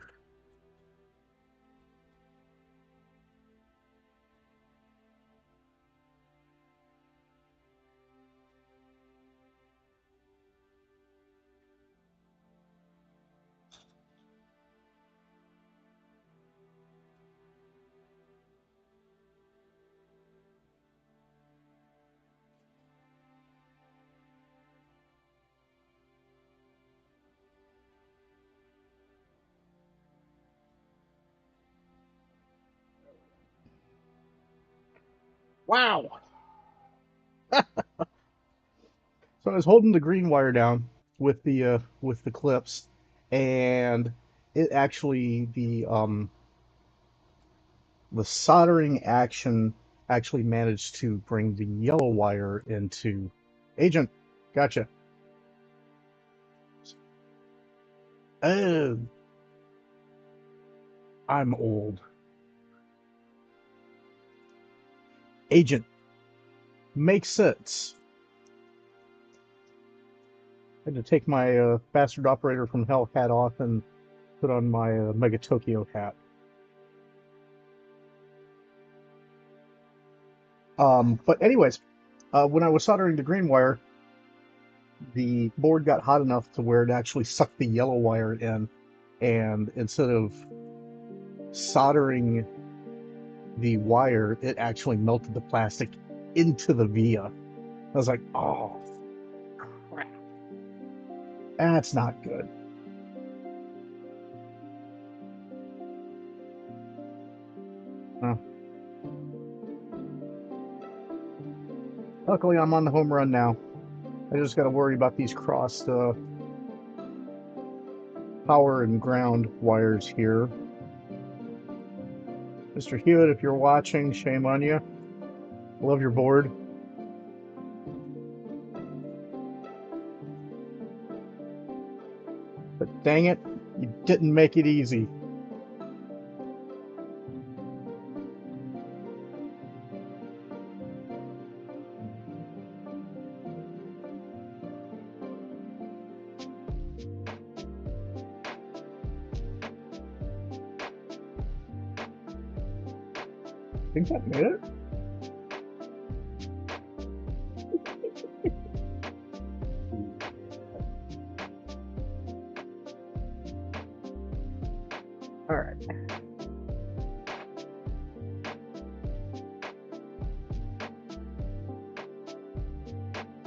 Wow. So I was holding the green wire down with the clips, and it actually the soldering action actually managed to bring the yellow wire into agent. Gotcha. Oh, I'm old. Agent makes sense. I had to take my bastard operator from hell hat off and put on my Mega Tokyo hat. But anyways, when I was soldering the green wire, the board got hot enough to where it actually sucked the yellow wire in, and instead of soldering the wire, it actually melted the plastic into the via. I was like, oh, crap. That's not good. Huh. Luckily, I'm on the home run now. I just got to worry about these crossed power and ground wires here. Mr. Hewitt, if you're watching, shame on you. Love your board. But dang it, you didn't make it easy. think that made it. All right.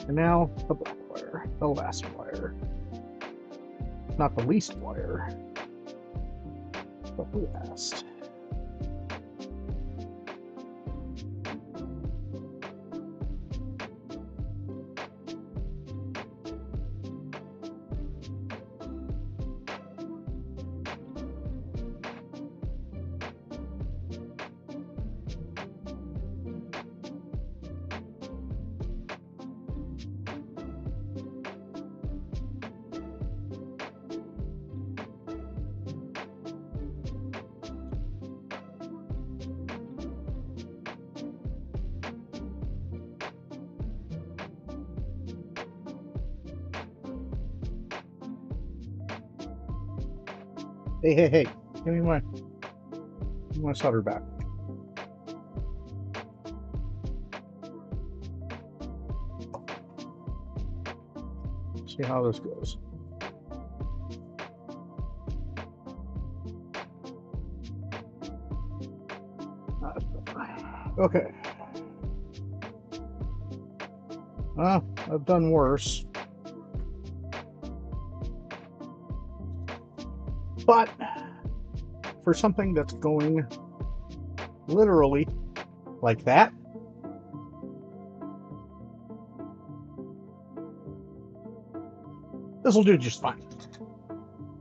And now the black wire, the last wire. Not the least wire, but the last. Hey, give me my solder back. See how this goes. Okay. I've done worse. But for something that's going literally like that, this will do just fine.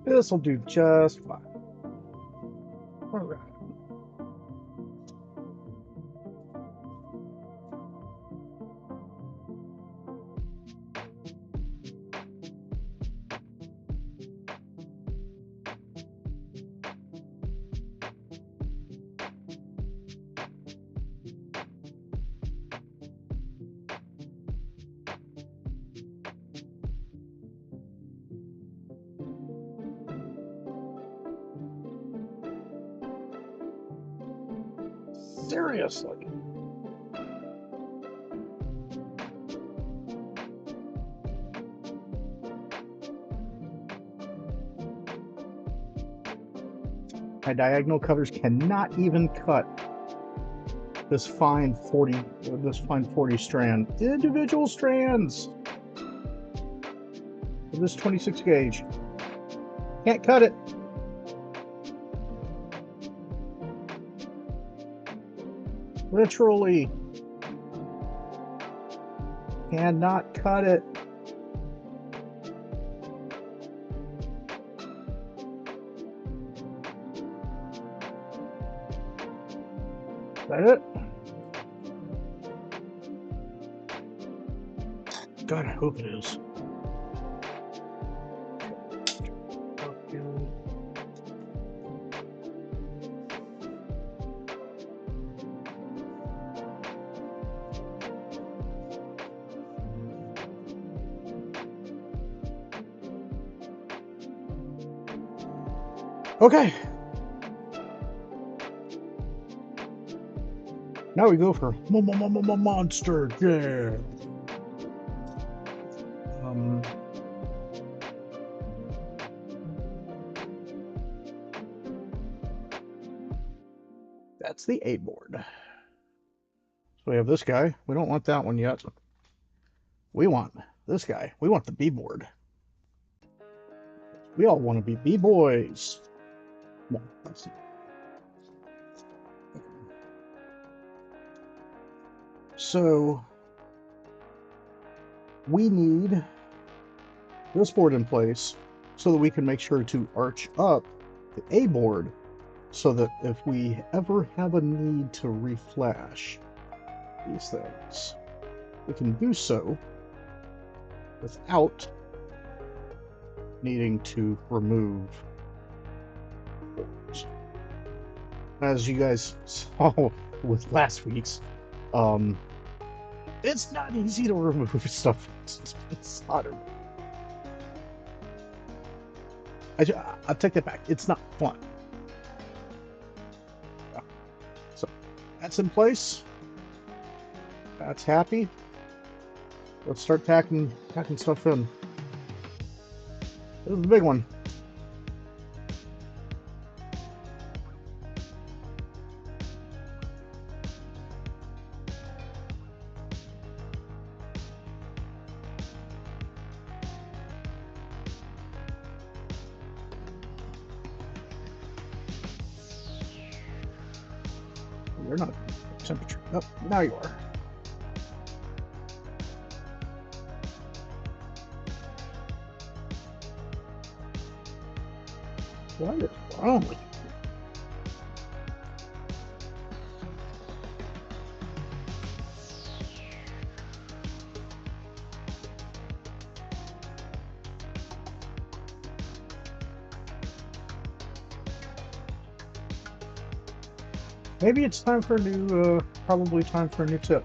This will do just fine. All right. Seriously. My diagonal cutters cannot even cut this fine 40 strand, individual strands of this 26 gauge. Can't cut it. Literally cannot cut it. Is that it? God, I hope it is. Okay. Now we go for monster. Yeah. That's the A board. So we have this guy. We don't want that one yet. We want this guy. We want the B board. We all want to be B-boys. No, let's see. So we need this board in place so that we can make sure to arch up the A board so that if we ever have a need to reflash these things, we can do so without needing to remove boards. As you guys saw with last week's, it's not easy to remove stuff it's soldered. I'll take that back. It's not fun. So That's in place. That's happy. Let's start tacking stuff in. This is the big one. You're not temperature. Oh, now you are. What is wrong with you? Maybe it's time for a new, probably time for a new tip.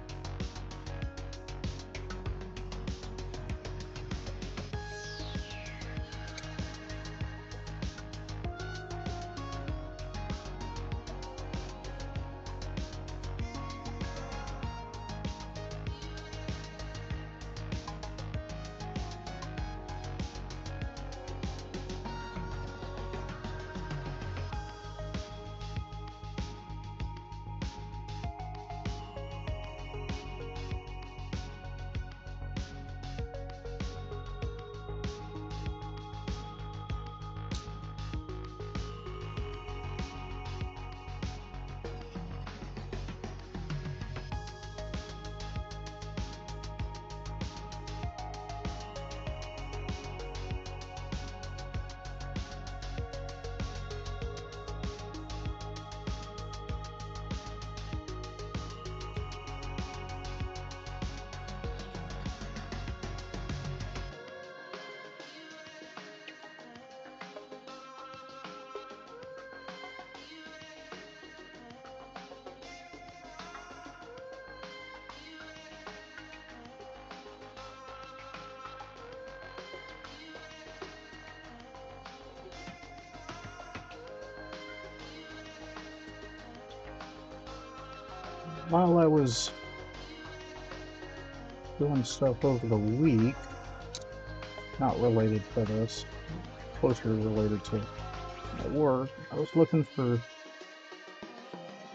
While I was doing stuff over the week, not related to this, closer related to my work, I was looking for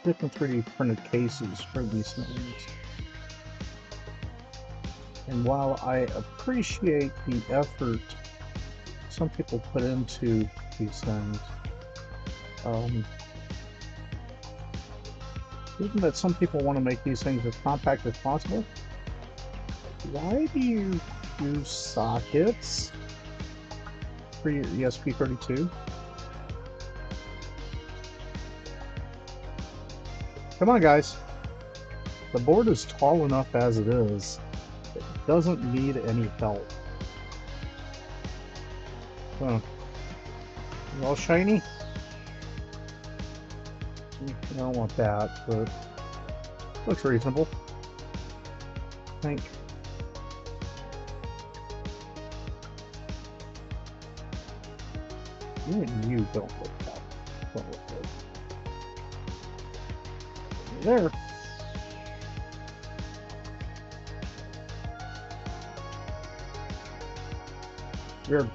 different 3D printed cases for these things. And while I appreciate the effort some people put into these things, even that some people want to make these things as compact as possible, why do you use sockets for your ESP32? Come on, guys. The board is tall enough as it is. It doesn't need any help. Oh. All shiny? I don't want that, but looks reasonable. I think. You and you don't look that. Don't look good. There. Weird.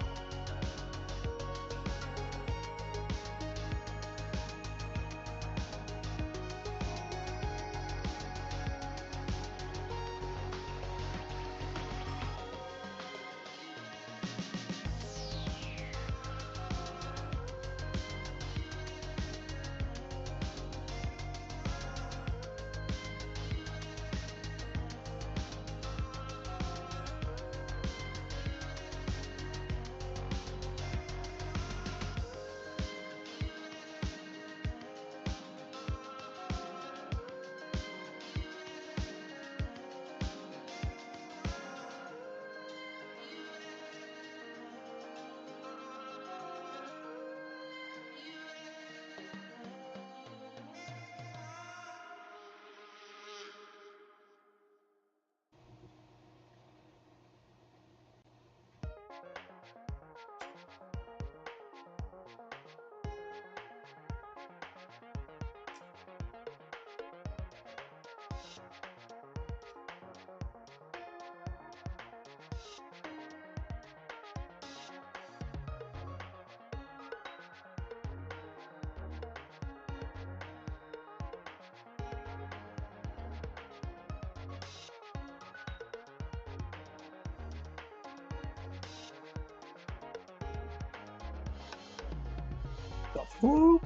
Whoop.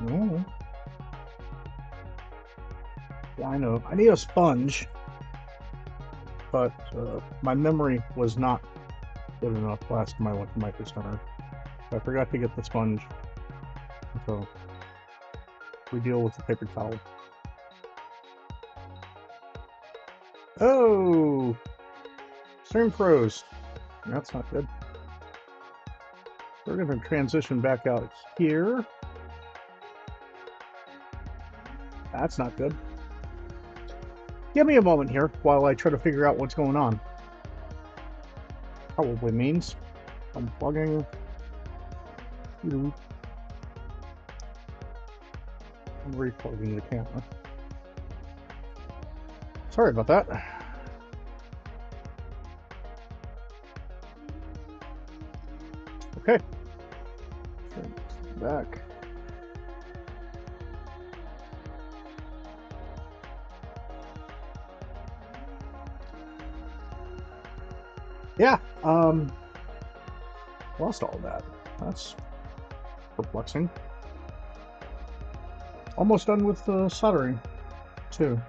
Oh. Yeah, I know. I need a sponge, but my memory was not good enough last time I went to Micro Center. I forgot to get the sponge, so we deal with the paper towel. Oh! Stream froze. That's not good. We're going to transition back out here. That's not good. Give me a moment here while I try to figure out what's going on. Probably means unplugging. I'm replugging the camera. Sorry about that. Okay. Back. Yeah, lost all of that. That's perplexing. Almost done with the soldering, too.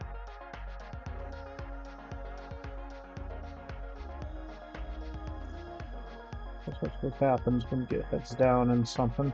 That's what happens when you get heads down in something.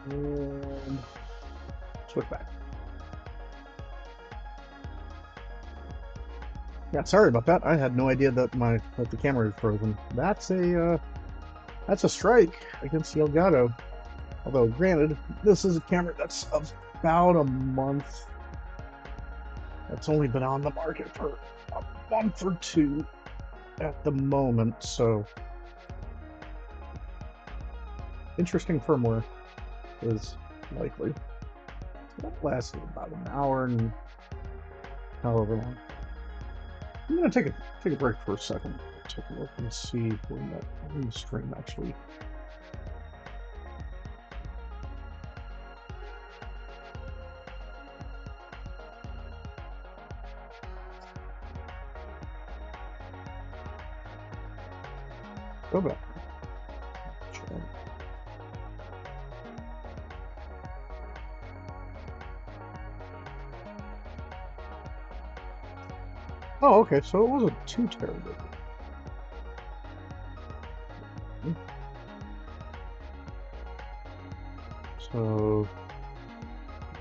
And switch back. Yeah, sorry about that. I had no idea that the camera is frozen. That's a strike against the Elgato. Although, granted, this is a camera that's about a month. It's only been on the market for a month or two at the moment, so interesting firmware is likely. That lasted about an hour and however long. I'm gonna take a break for a second. Take a look and see when the stream actually. Go back. Oh, okay, so it wasn't too terrible. So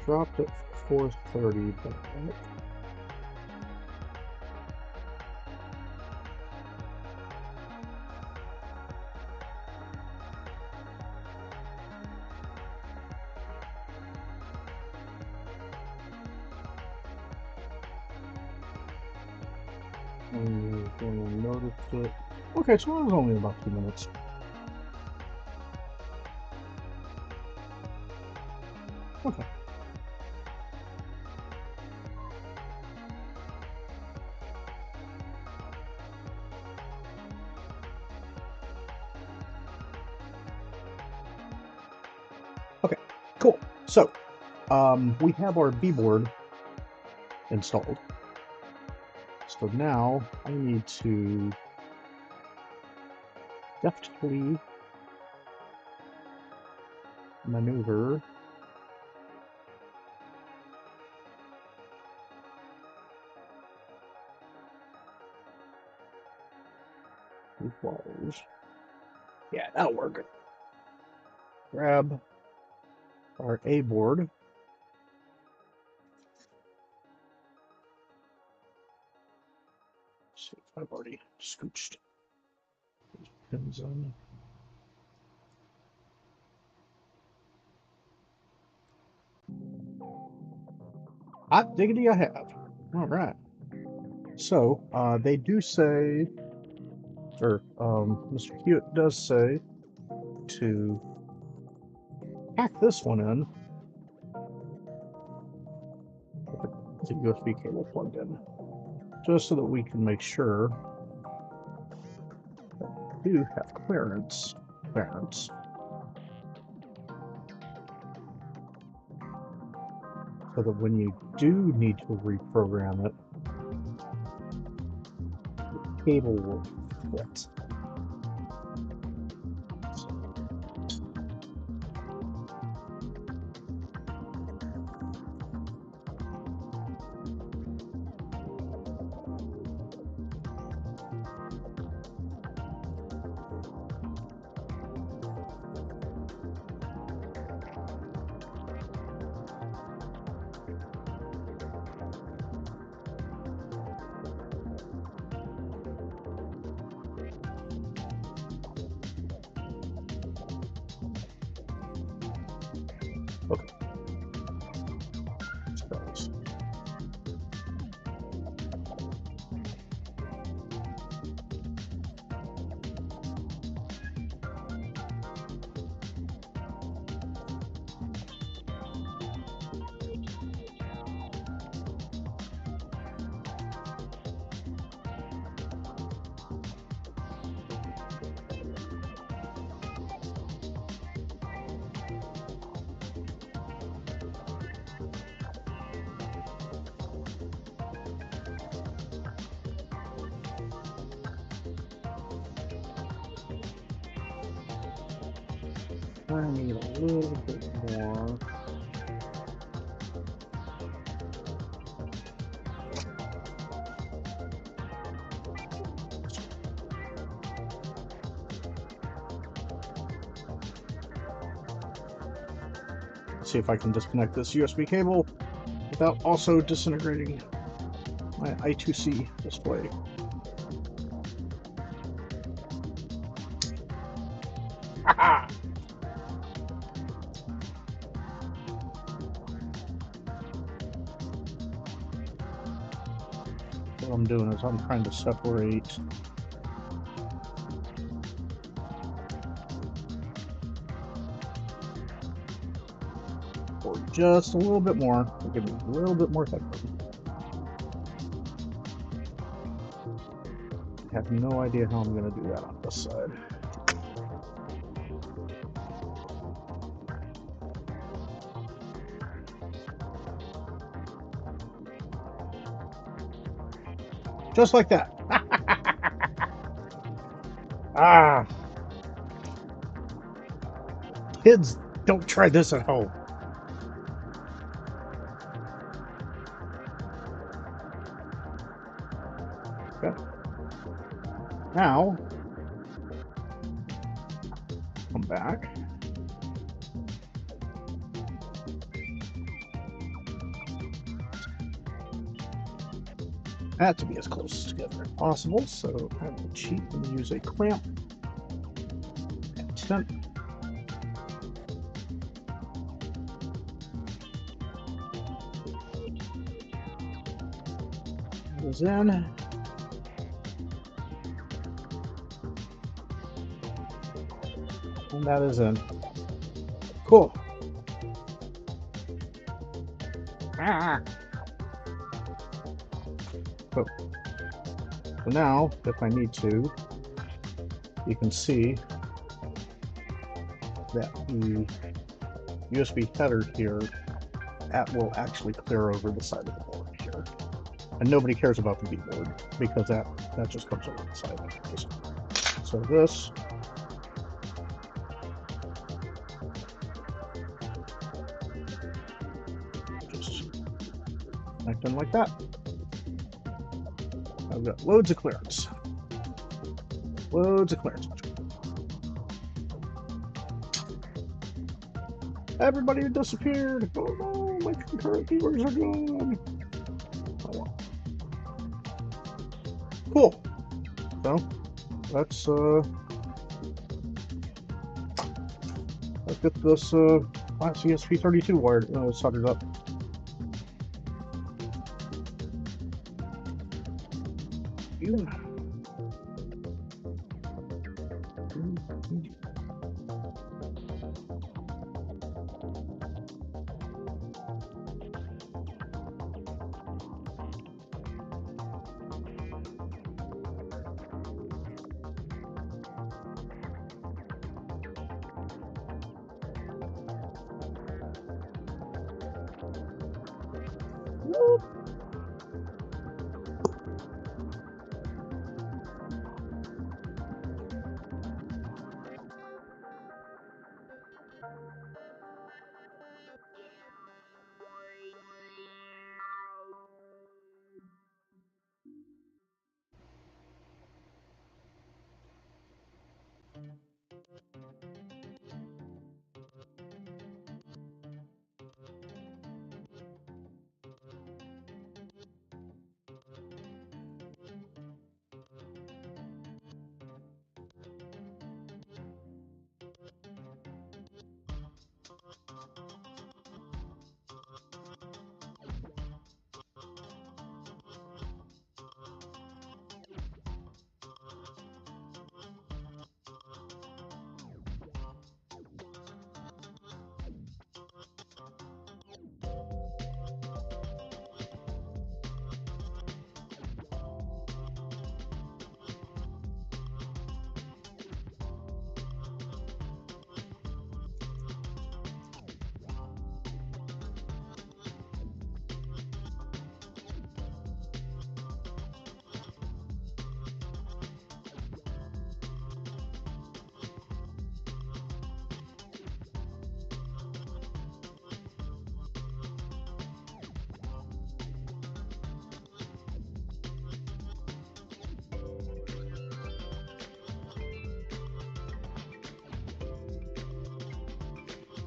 dropped at 430, but noticed it. Okay, so it was only about 2 minutes. Okay. Okay, cool. So, we have our B board installed. So now I need to deftly maneuver these wires. Yeah, that'll work. Grab our A board. Let's see if I've already scooched these pins in. Hot diggity, I have. All right. So they do say, or Mr. Hewitt does say, to pack this one in with a USB cable plugged in, just so that we can make sure that we do have clearance. So that when you do need to reprogram it, the cable will fit. Okay. I need a little bit more. Let's see if I can disconnect this USB cable without also disintegrating my I2C display. What I'm doing is I'm trying to separate for just a little bit more. Give me a little bit more headroom. I have no idea how I'm going to do that on this side. Just like that. Ah. Kids, don't try this at home. Okay. Now, come back. That to be as close together as possible, so I will cheat and use a clamp and temp. Goes in. And that is in. Cool. Ah. So now, if I need to, you can see that the USB header here will actually clear over the side of the board here. And nobody cares about the B-board because that just comes over the side. So this just connect in like that. I've got loads of clearance. Loads of clearance. Everybody disappeared. Oh no, my concurrent viewers are gone. Oh well. Cool. So let's get this ESP32 wired soldered up.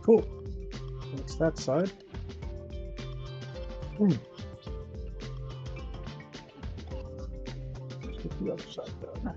Cool. That's that side. Let's get the other side done.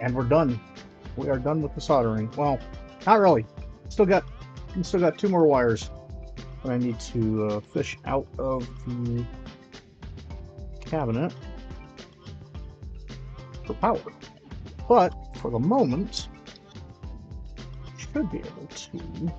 And we're done. We are done with the soldering. Well, not really. Still got 2 more wires that I need to fish out of the cabinet for power. But for the moment, should be able to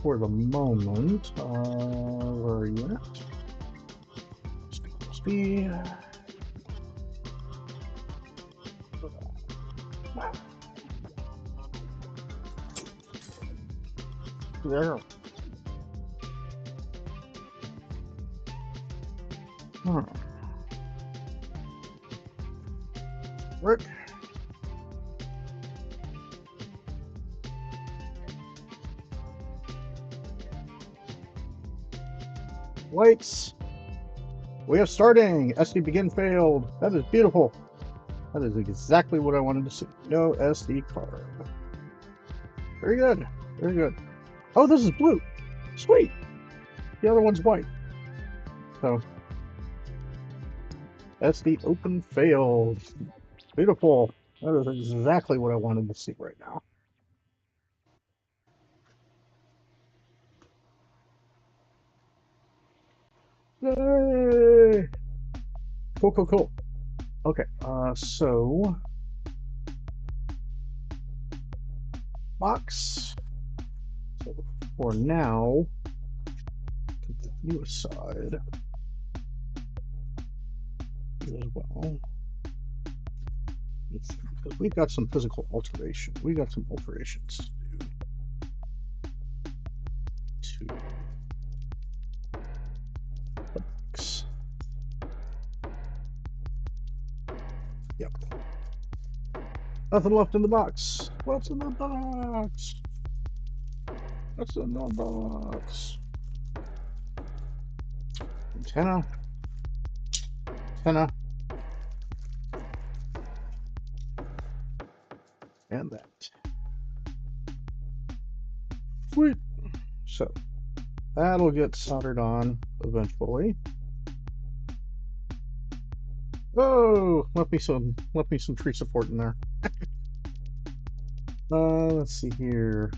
for the moment. Where are you at? Speed. There. Rick, Lights. We are starting. SD begin failed. That is beautiful. That is exactly what I wanted to see. No SD card. Very good. Very good. Oh, this is blue. Sweet. The other one's white. So, SD open failed. Beautiful. That is exactly what I wanted to see right now. Yay! Cool, cool, cool. Okay, so box. So for now, put you aside as well. Because we've got some physical alteration. We got some alterations to the box. Yep. Nothing left in the box. What's in the box? What's in the box? Antenna. Antenna. And that. Sweet. So that'll get soldered on eventually. Oh, left me some tree support in there. Let's see here.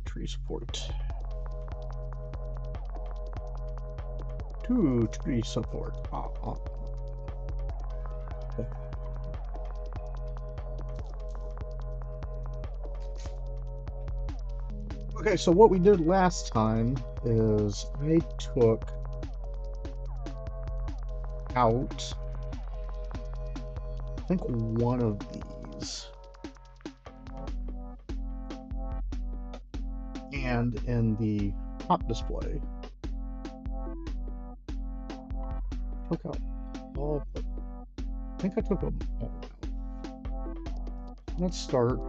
Tree support. 2 tree support. Okay, so what we did last time is I took out, I think, one of these. And in the top display, took out all, I think I took them all out. Let's start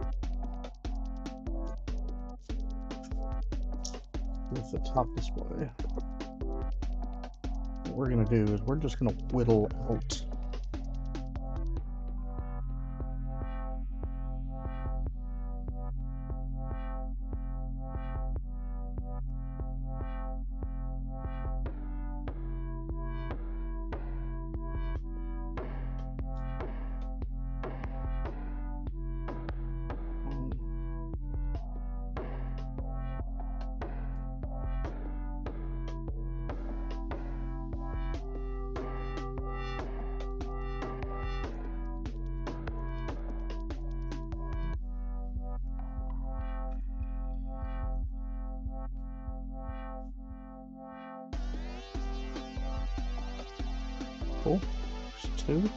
with the top display. What we're going to do is we're just going to whittle out cool. There's 2.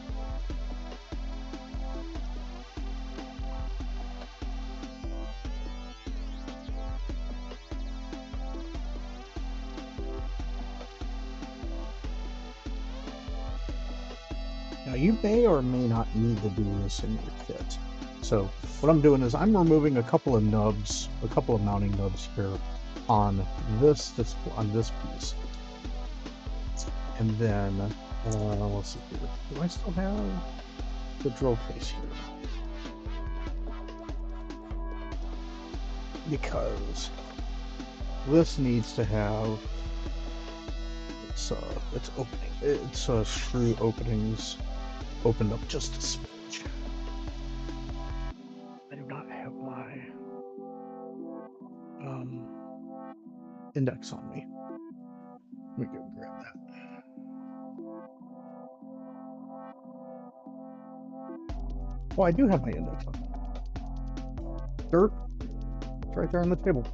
Now you may or may not need to do this in your kit. So what I'm doing is I'm removing a couple of nubs, a couple of mounting nubs here on this piece. And then, let's see here. Do I still have the drill case here? Because this needs to have its opening, its screw openings opened up just a smidge. I do not have my index on me. Let me go grab that. Oh, I do have my index on. Dirt. It's right there on the table.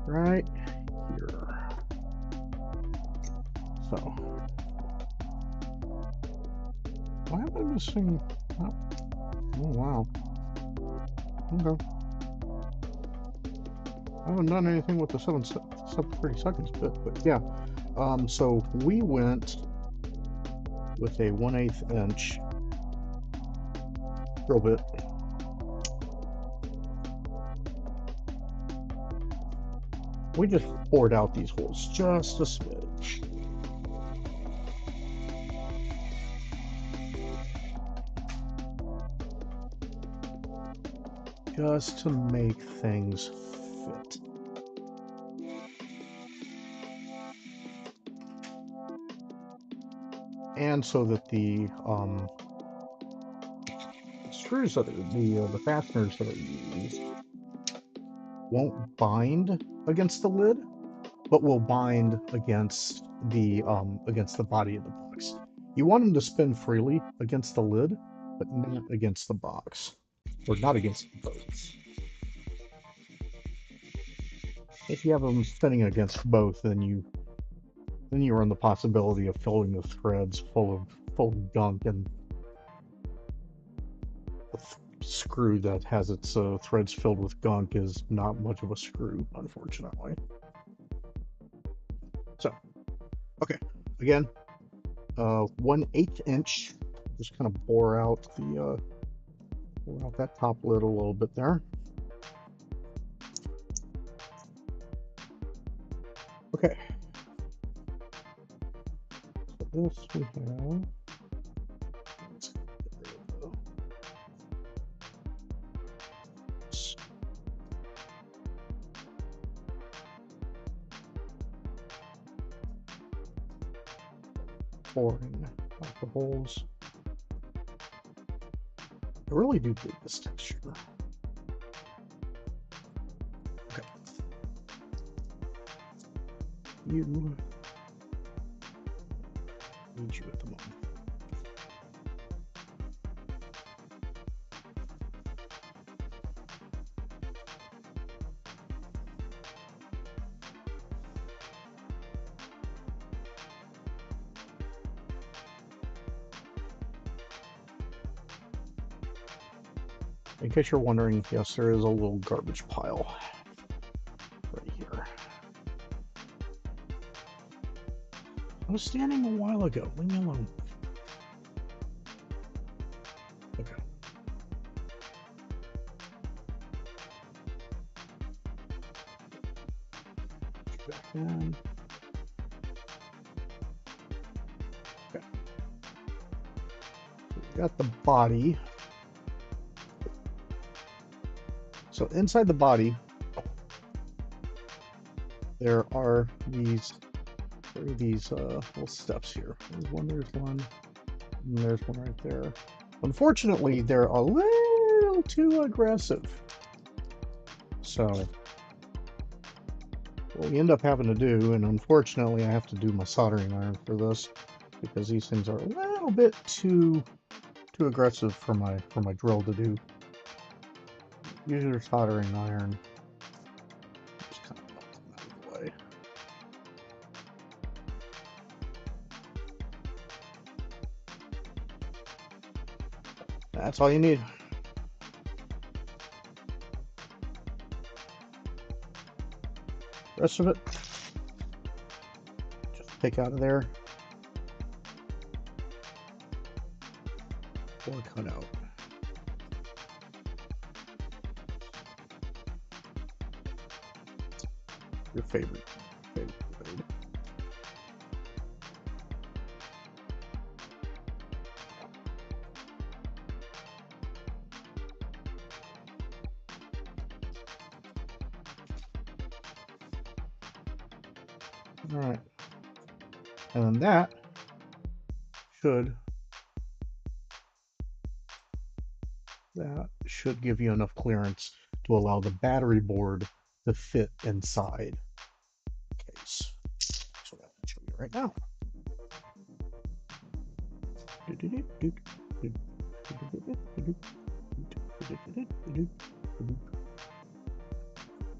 Right here. So, why am I missing? Oh, wow. Okay. I haven't done anything with the 730 seconds bit, but yeah. So we went with a 1/8 inch drill bit. We just bored out these holes just a smidge. Just to make things fit. And so that the screws that the fasteners that are used won't bind against the lid, but will bind against the body of the box. You want them to spin freely against the lid, but not against the box, or not against both. If you have them spinning against both, then you run the possibility of filling the threads full of gunk, and a screw that has its threads filled with gunk is not much of a screw, unfortunately. So, okay, again, 1/8 inch. Just kind of bore out that top lid a little bit there. Okay. So this we have. Boring out the holes. I really do dig this texture. Okay. You need you at the moment. In case you're wondering, yes, there is a little garbage pile right here. I was standing a while ago. Leave me alone. Okay. Back in. Okay. So we got the body. So inside the body, there are these little steps here. There's one, and there's one right there. Unfortunately, they're a little too aggressive. So what we end up having to do, and unfortunately I have to do my soldering iron for this, because these things are a little bit too aggressive for my drill to do. Use your soldering iron. Just kind of melt them out of the way. That's all you need. The rest of it, just take out of there or cut out. Your favorite. All right, and then that should give you enough clearance to allow the battery board to fit inside the case. So I'm going to show you right now.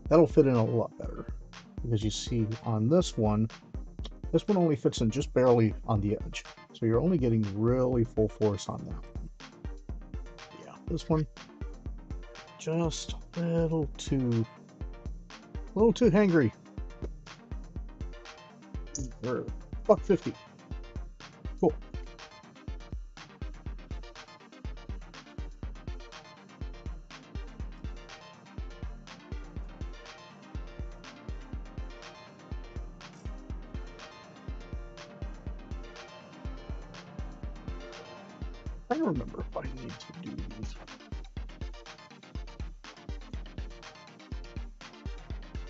That'll fit in a lot better, because you see on this one only fits in just barely on the edge. So you're only getting really full force on that one. Yeah, this one just a little too hangry. $1.50. Cool. to remember if I need to do these.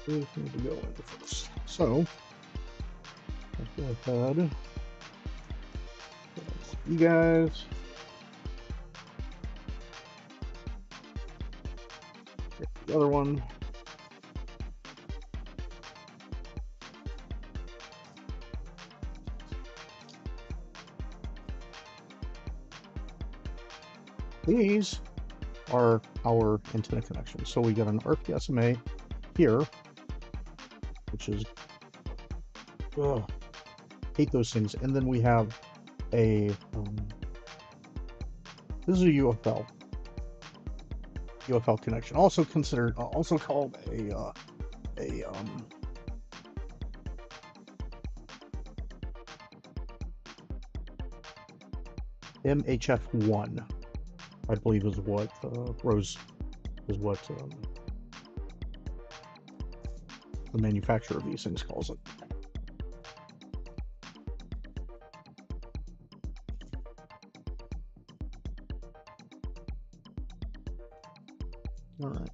These need to go in first. So let's go ahead. You guys. Get the other one. These are our antenna connections. So we got an RPSMA here, which is, hate those things. And then we have a, this is a UFL connection, also considered, also called a MHF1. I believe is what the manufacturer of these things calls it. All right.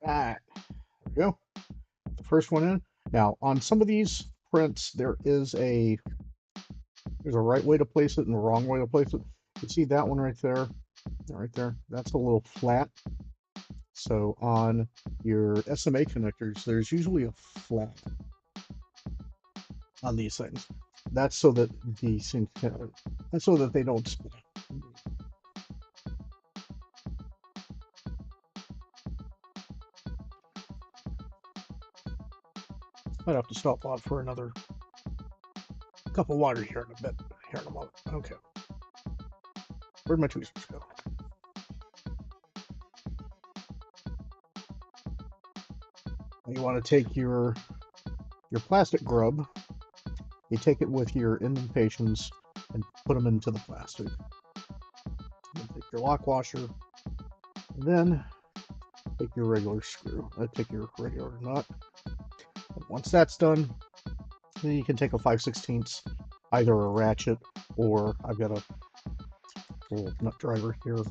There we go. The first one in. Now, on some of these prints, there's a right way to place it and a wrong way to place it. You see that one right there? Right there. That's a little flat. So on your SMA connectors, there's usually a flat on these things. That's so that these things that's so that they don't split. Might have to stop on for another cup of water here in a bit. Here in a moment. Okay. Where'd my tweezers go? You want to take your plastic grub. You take it with your indentations and put them into the plastic. You take your lock washer, and then take your regular screw. Take your regular nut. And once that's done, then you can take a 5/16, either a ratchet or I've got a little nut driver here.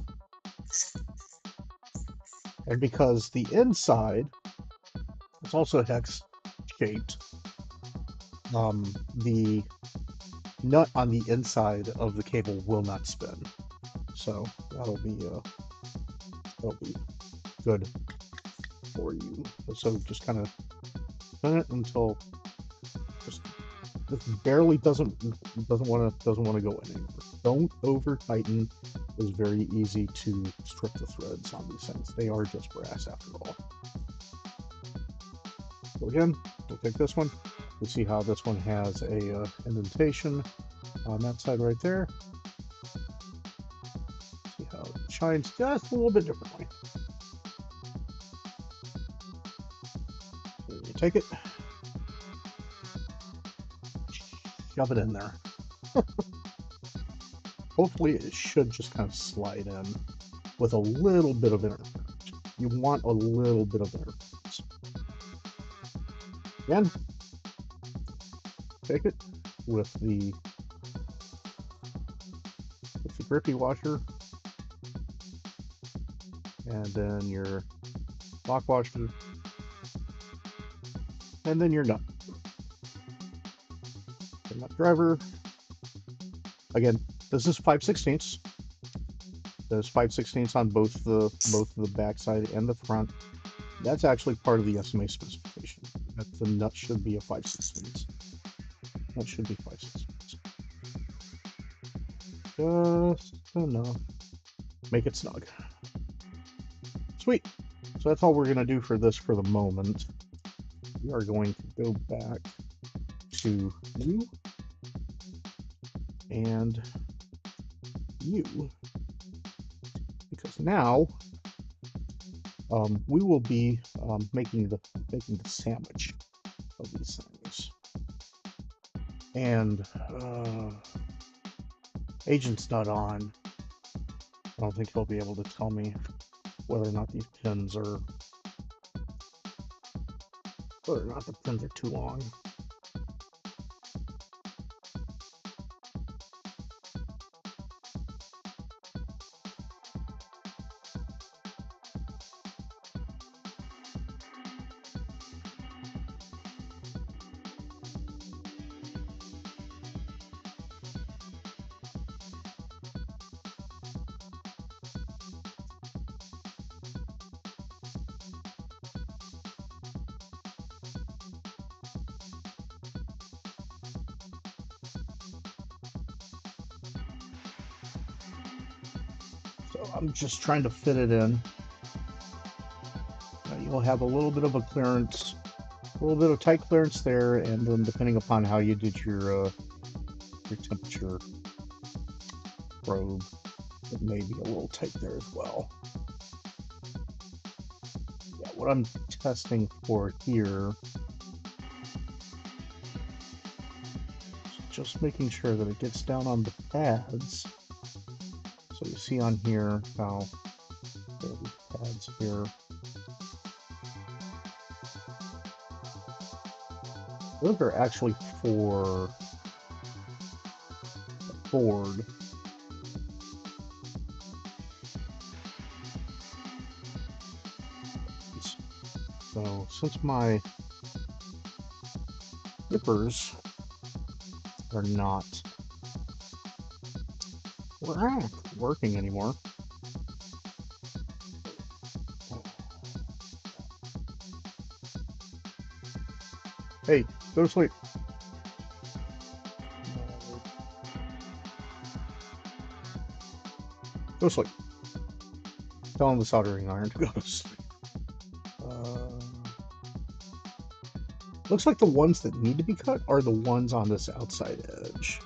And because the inside is also hex shaped, the nut on the inside of the cable will not spin. So that'll be good for you. So just kind of spin it until just barely doesn't want to go in anymore. Don't over tighten. It's very easy to strip the threads on these things. They are just brass after all. So again, we'll take this one. You'll see how this one has a indentation on that side right there. See how it shines just a little bit differently. So you take it, shove it in there. Hopefully it should just kind of slide in with a little bit of interference. You want a little bit of interference. Again, take it with the grippy washer, and then your lock washer, and then your nut. The nut driver. Again, this is 5/16. There's 5/16 on both the backside and the front. That's actually part of the SMA specification. That the nut should be a 5/16. That should be 5/16. Just enough. Make it snug. Sweet. So that's all we're going to do for this for the moment. We are going to go back to you and you, because now we will be making the sandwich of these things. And agent's not on. I don't think he'll be able to tell me whether or not these pins are, whether or not the pins are too long. So I'm just trying to fit it in. You'll have a little bit of a clearance, a little bit of tight clearance there, and then depending upon how you did your temperature probe, it may be a little tight there as well. Yeah, what I'm testing for here is just making sure that it gets down on the pads. So you see on here how there are these pads here. Those are actually for the board. So since my zippers are not working anymore, hey, go to sleep. Go to sleep. Tell him the soldering iron to go to sleep. Looks like the ones that need to be cut are the ones on this outside edge.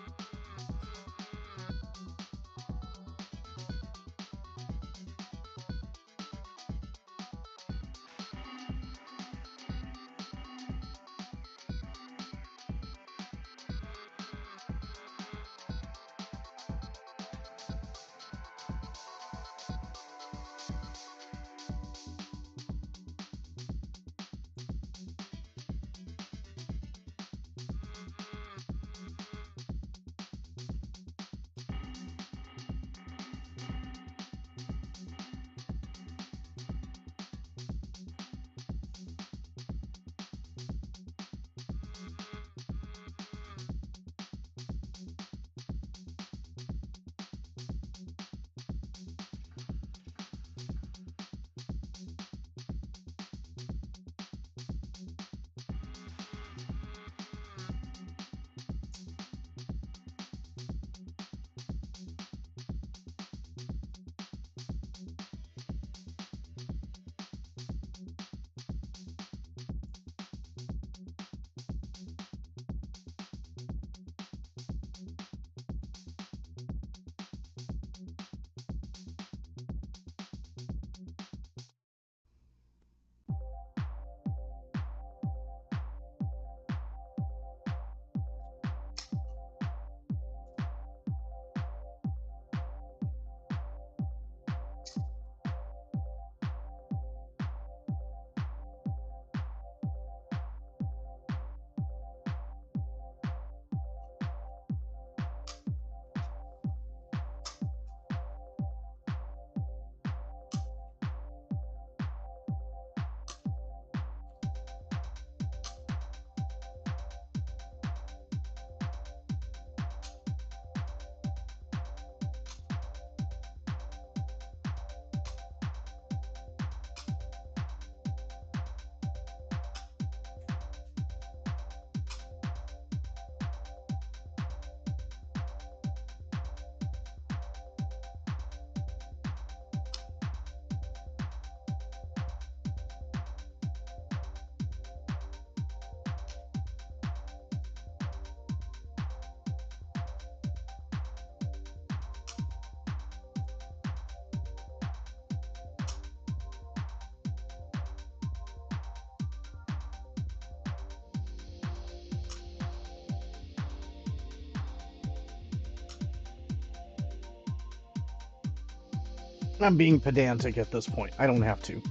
I'm being pedantic at this point. I don't have to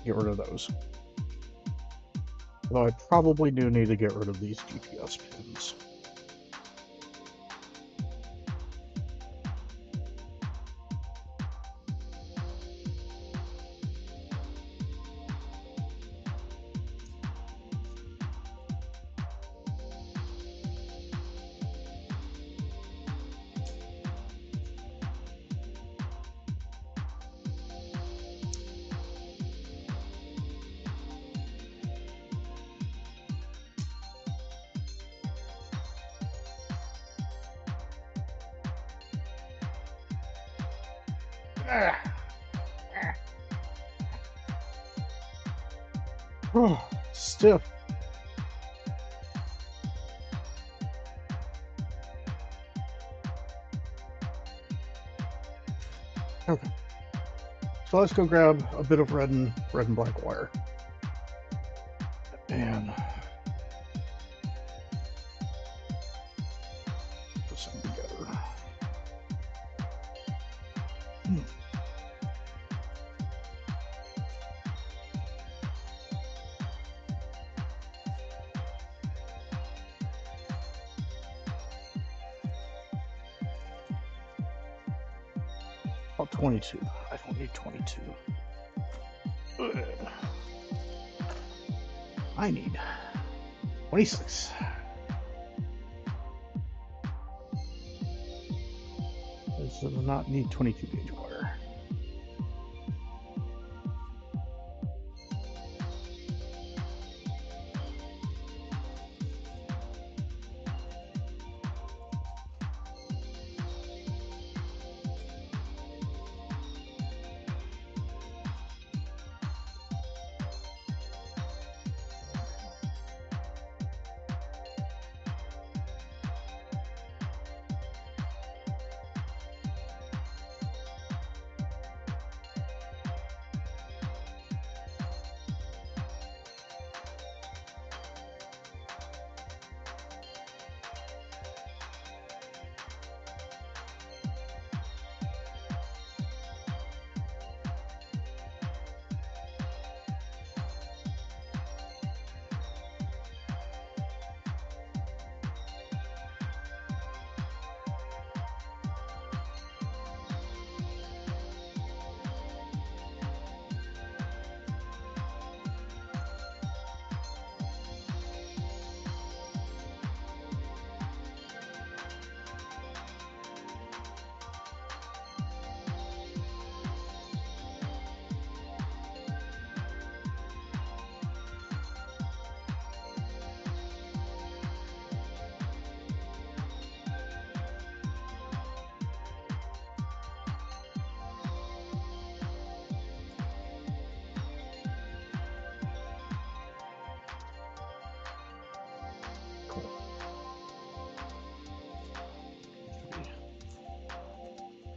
get rid of those. Although I probably do need to get rid of these GPS pins. Oh, stiff. Okay. So let's go grab a bit of red and black wire. And put some together. About 22. I don't need 22. I need 26. This does not need 22 gauge wire.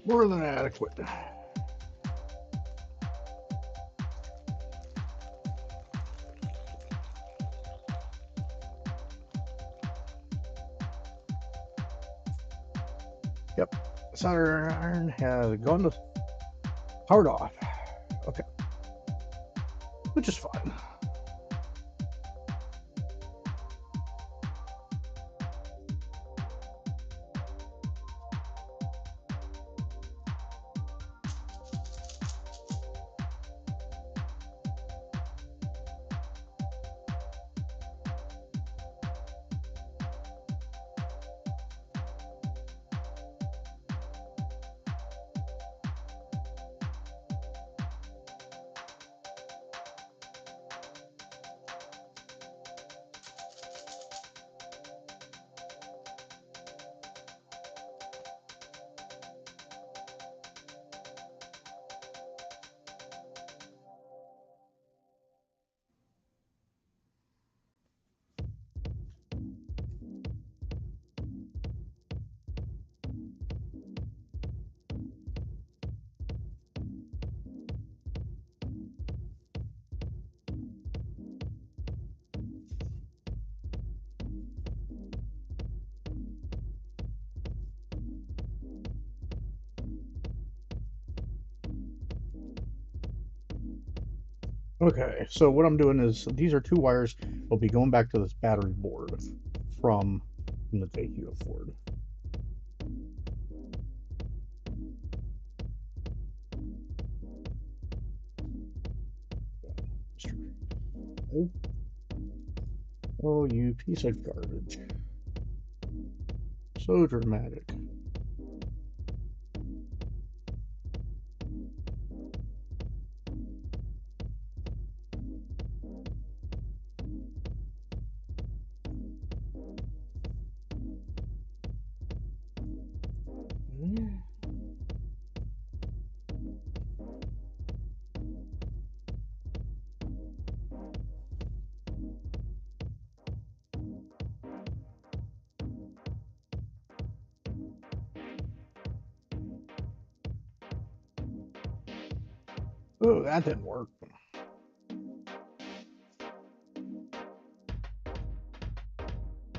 More than adequate. Yep, solder iron has gone to powered off. Okay, which is fine. Okay, so what I'm doing is these are two wires will be going back to this battery board from the JQ Ford. Oh, you piece of garbage. So dramatic. Oh, that didn't work.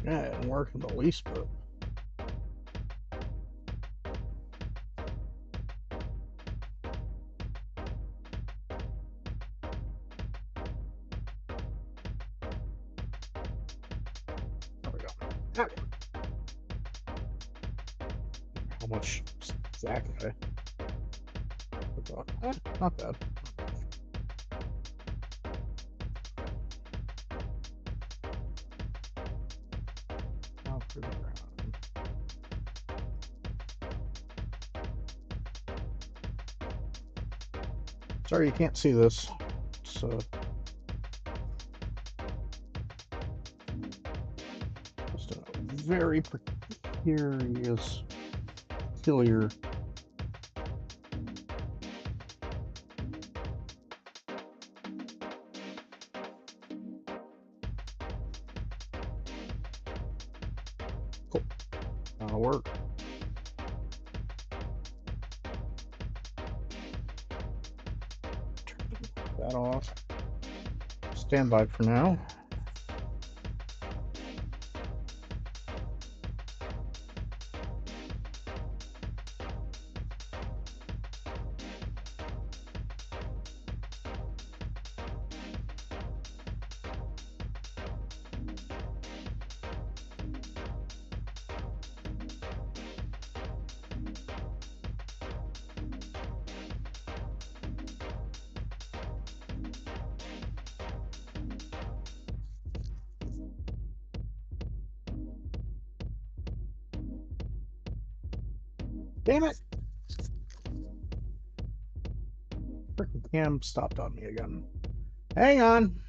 Yeah, it didn't work in the least bit. There we go. That worked. How much exactly? Not bad. Now for the ground. Sorry you can't see this. It's just a very precarious, peculiar. Cool. That'll work. Turn that off. Stand by for now. Damn it! Frickin' cam stopped on me again. Hang on.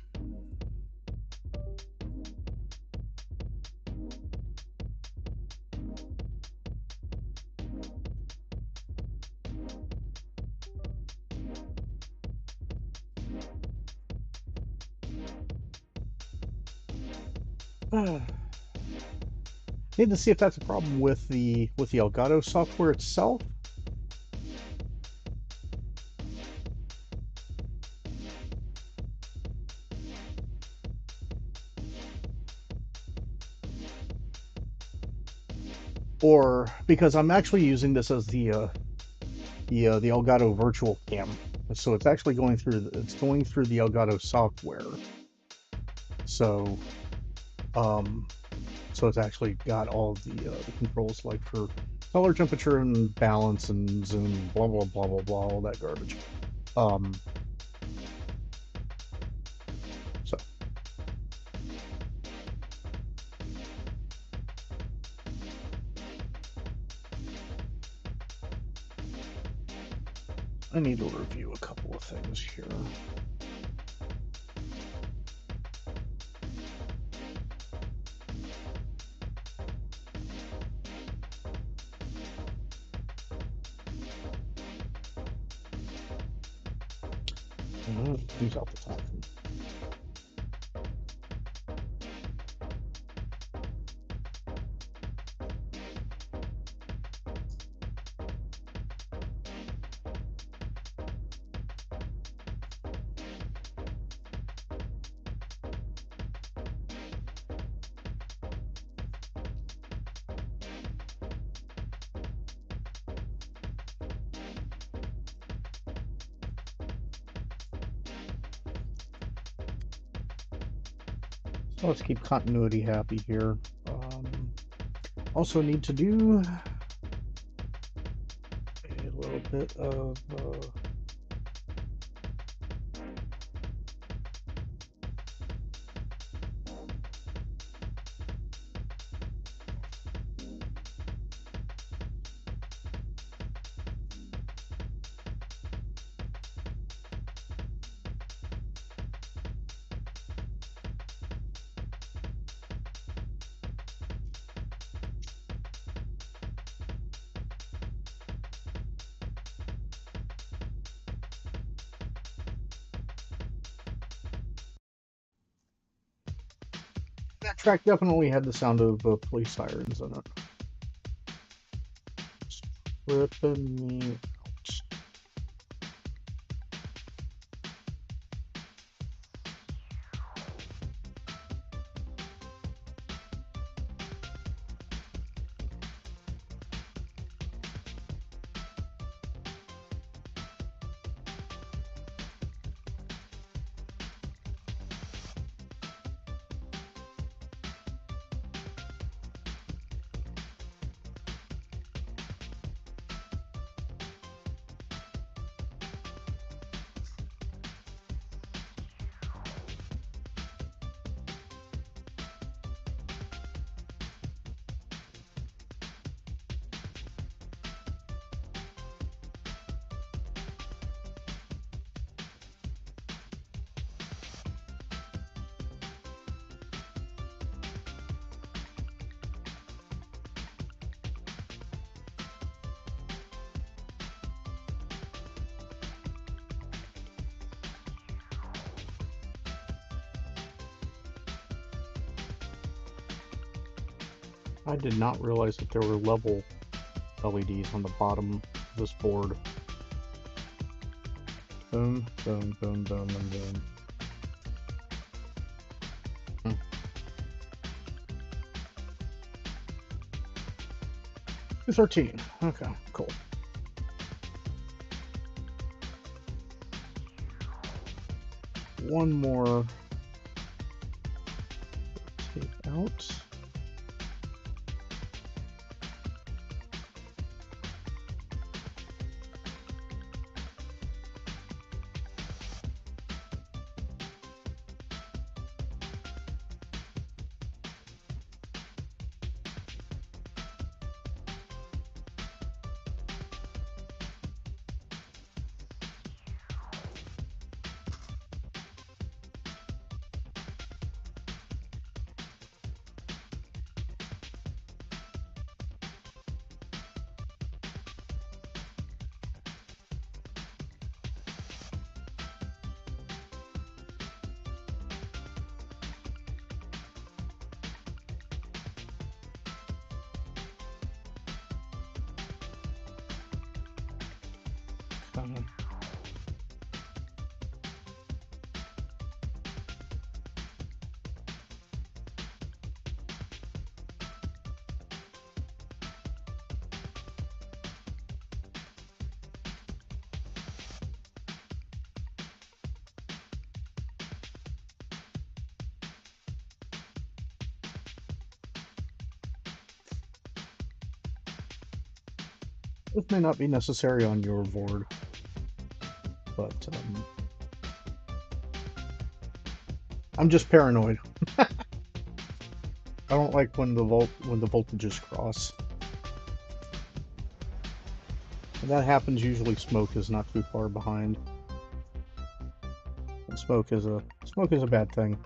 Need to see if that's a problem with the Elgato software itself. Or because I'm actually using this as the Elgato virtual cam, so it's actually going through the Elgato software. So, so it's actually got all of the controls like for color, temperature, and balance, and zoom, blah blah blah blah blah, all that garbage. So. I need to review a couple of things here. Use out the top. So let's keep continuity happy here. Also need to do a little bit of that track definitely had the sound of police sirens in it. It's tripping me out. I did not realize that there were level LEDs on the bottom of this board. Boom, boom, boom, boom, and boom. 213. Okay, cool. One more tape out. This may not be necessary on your board, but I'm just paranoid. I don't like when the voltages cross. When that happens, usually smoke is not too far behind. And smoke is a bad thing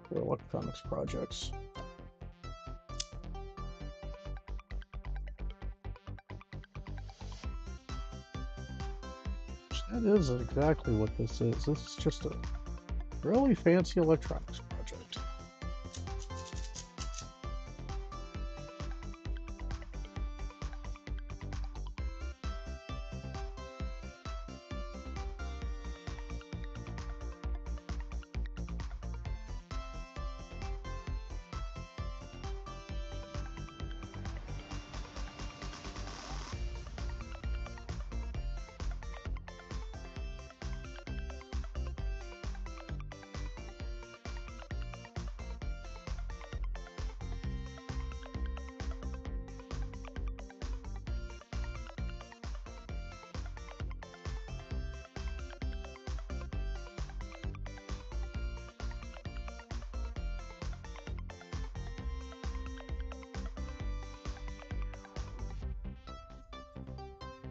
for electronics projects. That is exactly what this is. This is just a really fancy electronics project.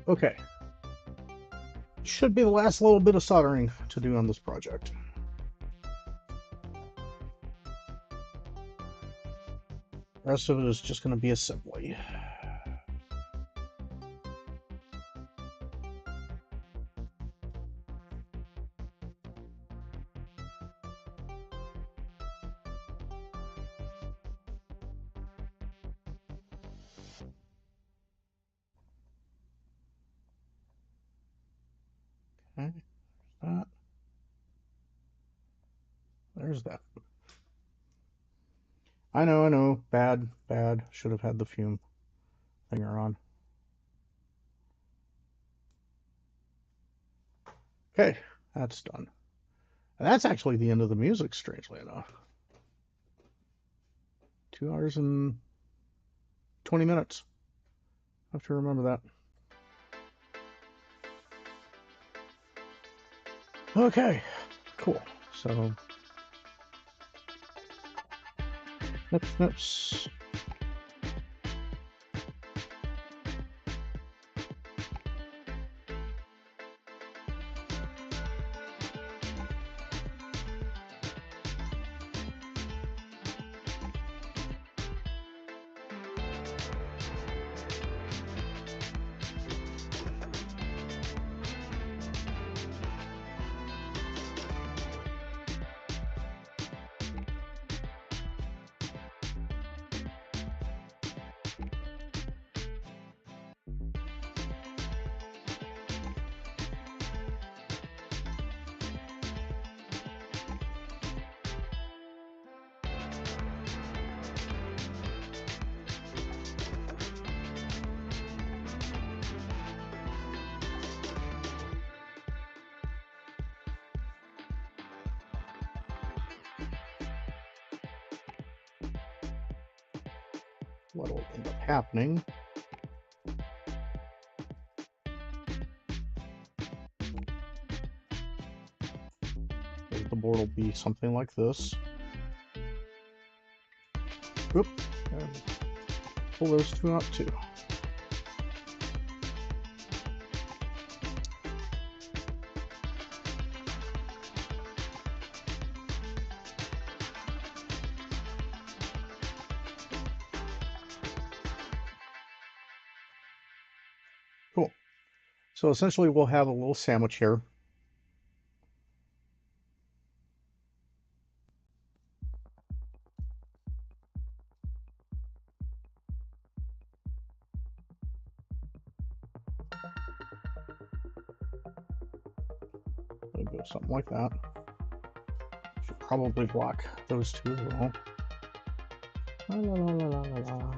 Okay. Should be the last little bit of soldering to do on this project. The rest of it is just going to be assembly. Okay, that. There's that. I know. Bad. Should have had the fume thinger on. Okay, that's done. And that's actually the end of the music, strangely enough. 2 hours and 20 minutes. I have to remember that. Okay, cool. So, nips. What will end up happening is the board will be something like this. Oop, and pull those two out too. Cool. So essentially we'll have a little sandwich here. I'll go something like that. Should probably block those two as well. La, la, la, la, la, la.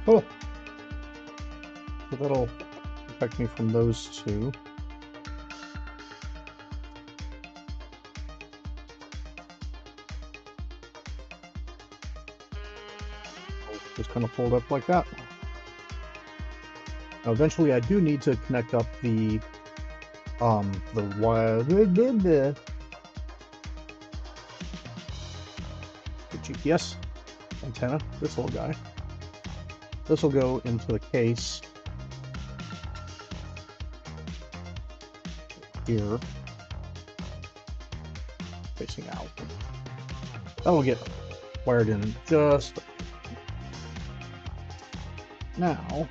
Cool. So that'll protect me from those two. Just kind of fold up like that. Now eventually I do need to connect up the wire, the GPS antenna, this little guy. This will go into the case here, facing out. That'll get wired in just now.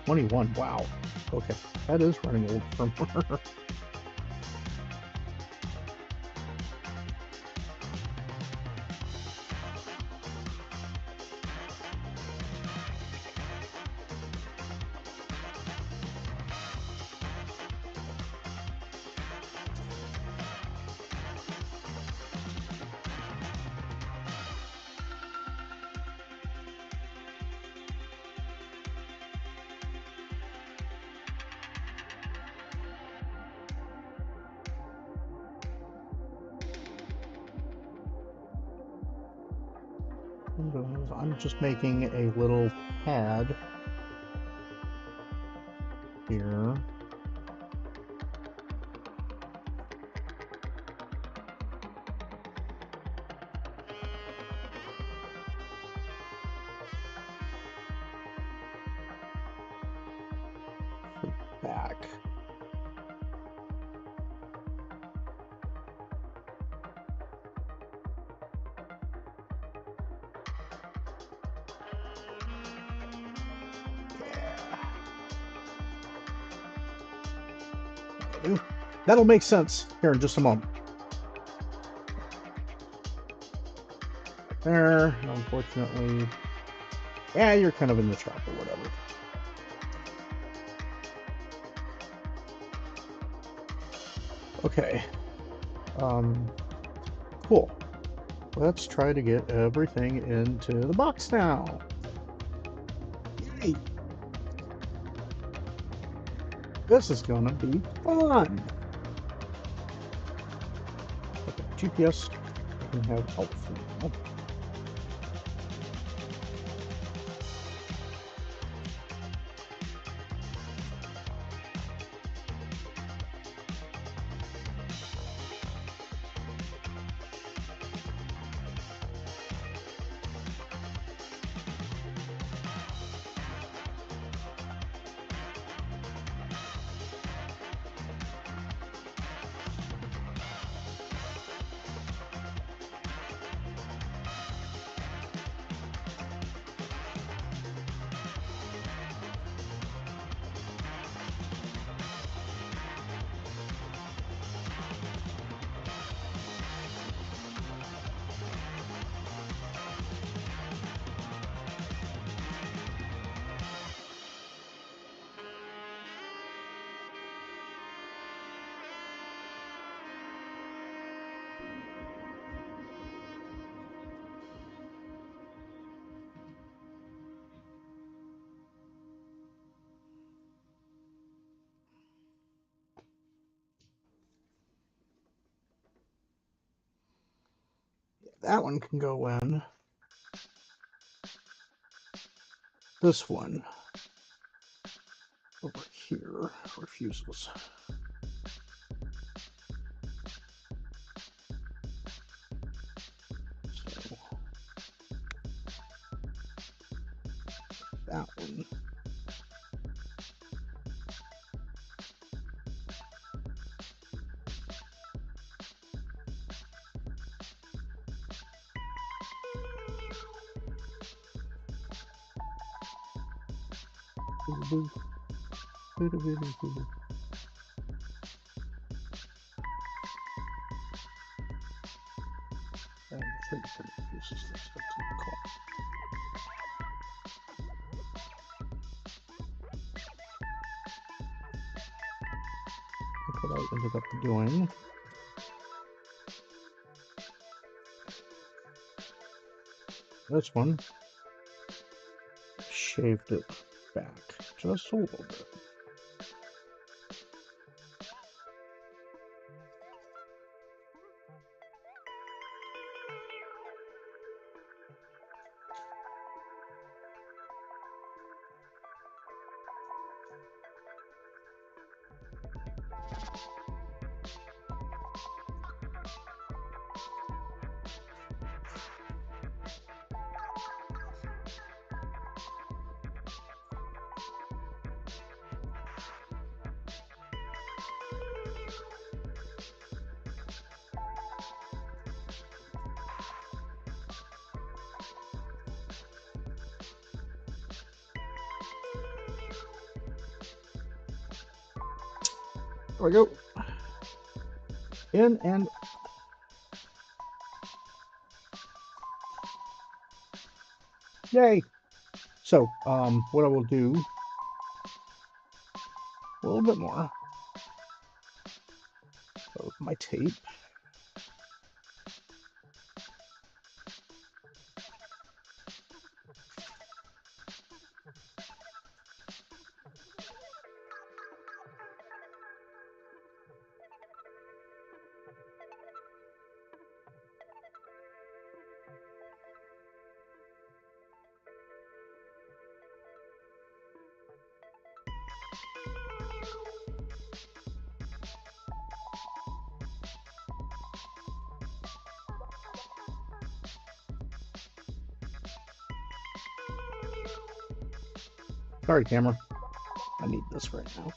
21. Wow. Okay, that is running old firmware. I'm just making a little pad here. Back. Yeah. That'll make sense here in just a moment. There, unfortunately. Yeah, you're kind of in the trap or whatever. Okay. Cool. Let's try to get everything into the box now. Yay! This is gonna be fun. Okay, GPS. I can have help for now. That one can go in. This one over here refuses. So that one. And the third refuses this. That's cool. Look what I ended up doing. This one shaved it back just a little bit. There we go. In and yay. So, what I will do a little bit more of my tape. Sorry, camera. I need this right now.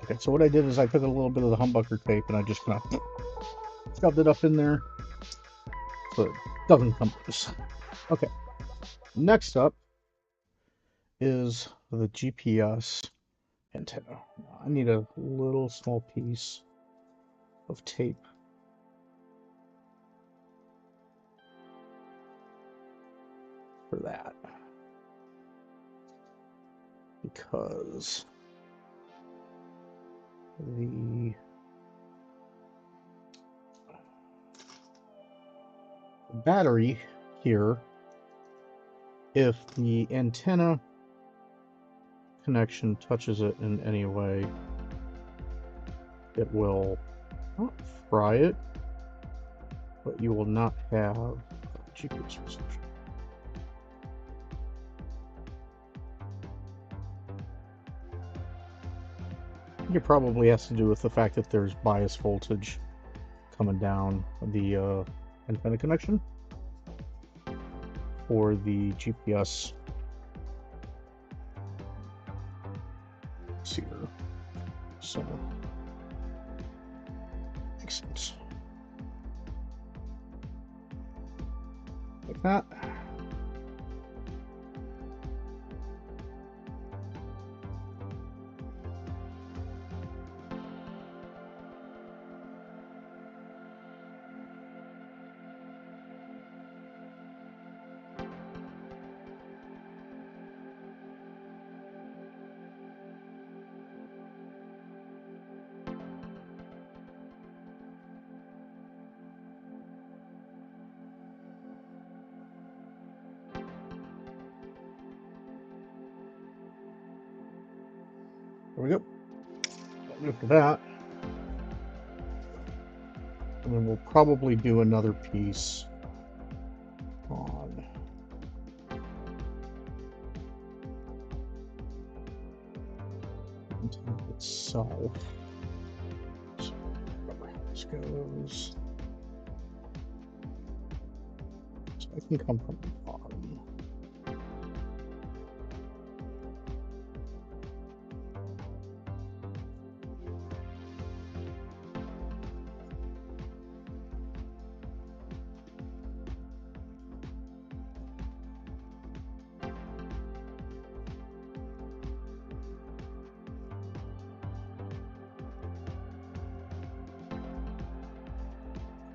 Okay, so what I did is I took a little bit of the humbucker tape and I just kind of shoved it up in there so it doesn't come loose. Okay, next up is the GPS antenna. I need a little small piece of tape for that because the battery here, if the antenna connection touches it in any way, it will not fry it, but you will not have GPS reception. I think it probably has to do with the fact that there's bias voltage coming down the antenna connection for the GPS receiver. So, makes sense. Like that. There we go. After that, and then we'll probably do another piece on itself. So, remember how this goes. So I can come from the bottom.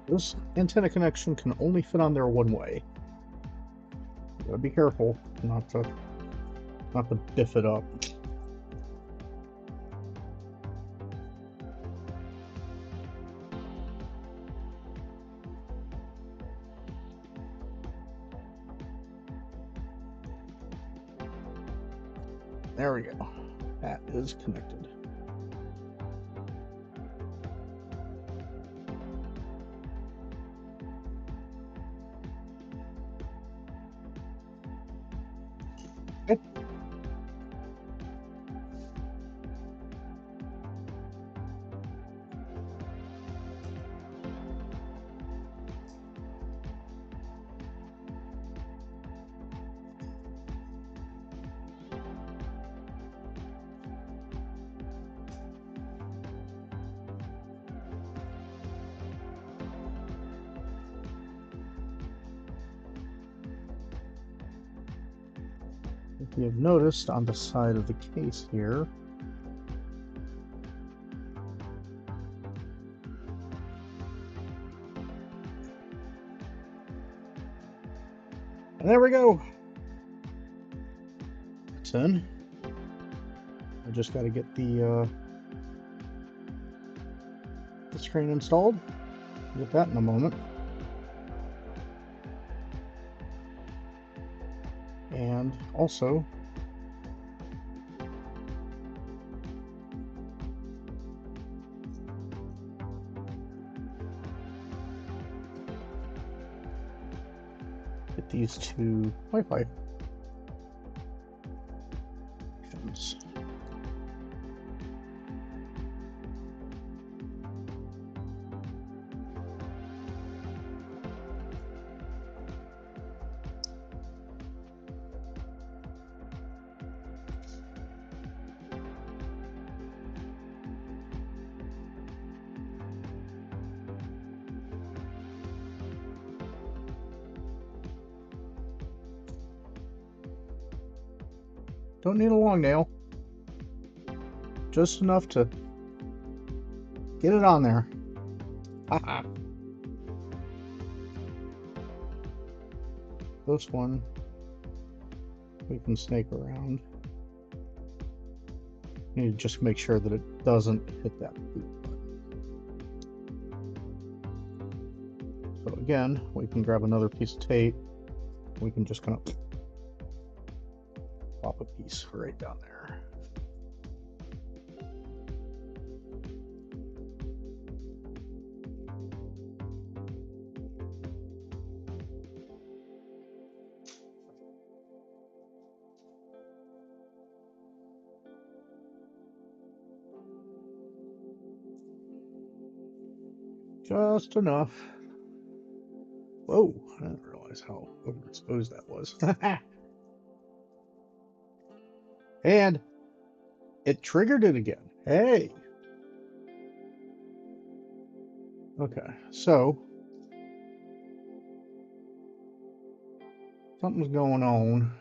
This antenna connection can only fit on there one way. You gotta be careful not to biff it up. There we go. That is connected. Okay. if you have noticed on the side of the case here, and there we go. It's in. I just got to get the screen installed. Get that in a moment. And also get these two Wi-Fi connections. Don't need a long nail. Just enough to get it on there. Haha. This one we can snake around. Need to just make sure that it doesn't hit that boot button. So again, we can grab another piece of tape. We can just kind of pop a piece right down there. Just enough. Whoa, I didn't realize how overexposed that was. And it triggered it again. Hey. Okay, so something's going on.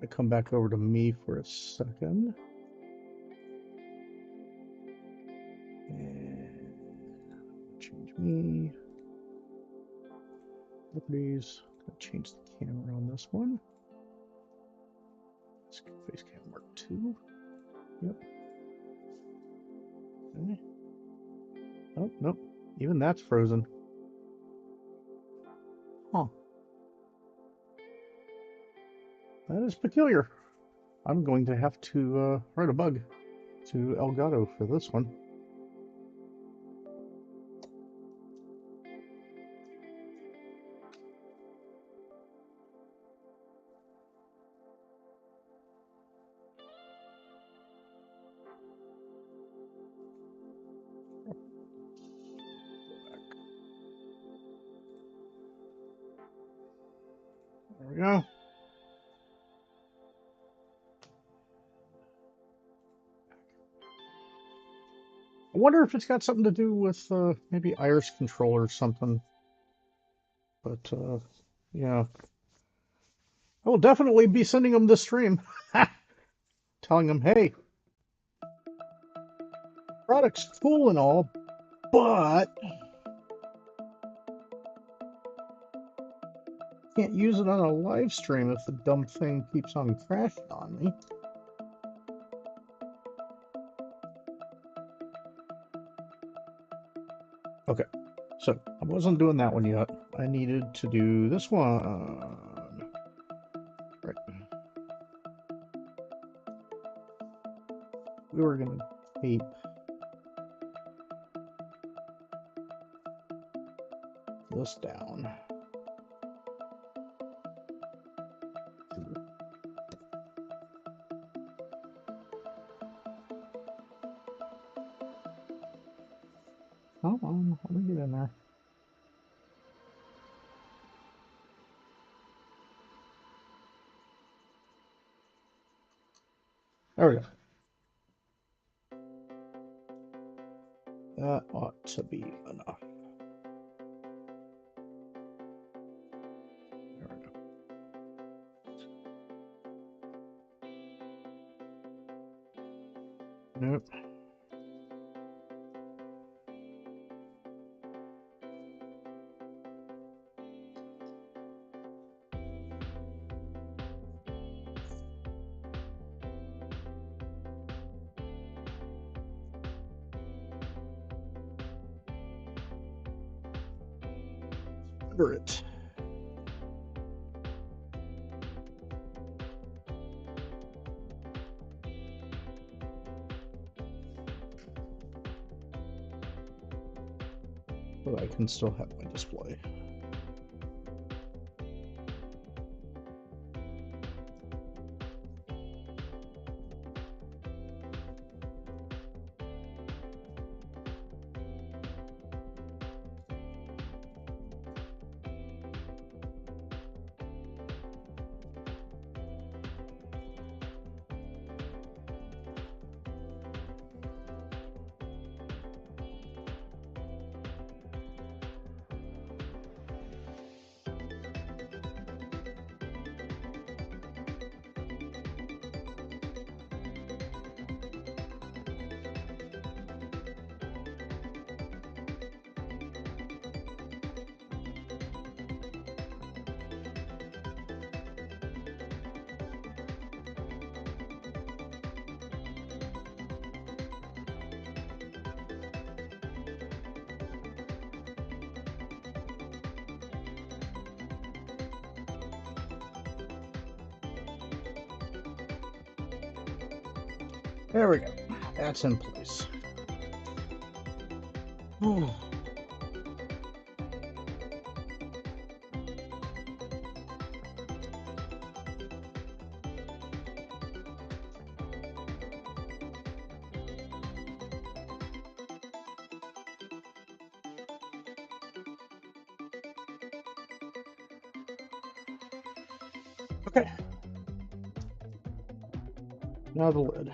I come back over to me for a second. And change me. Properties. Change the camera on this one. Face cam mark 2. Yep. Okay. Oh, nope. Even that's frozen. Huh. That is peculiar. I'm going to have to write a bug to Elgato for this one. There we go. I wonder if it's got something to do with maybe iris control or something. But yeah, I will definitely be sending them this stream, telling them, hey, product's cool and all, but can't use it on a live stream if the dumb thing keeps on crashing on me. Okay, so I wasn't doing that one yet. I needed to do this one. Right. We were going to tape this down. Come on, let me get in there. There we go. That ought to be enough. There we go. Nope. Cover it. But I can still have my display. There we go. That's in place. Oh. Okay. Now the lid.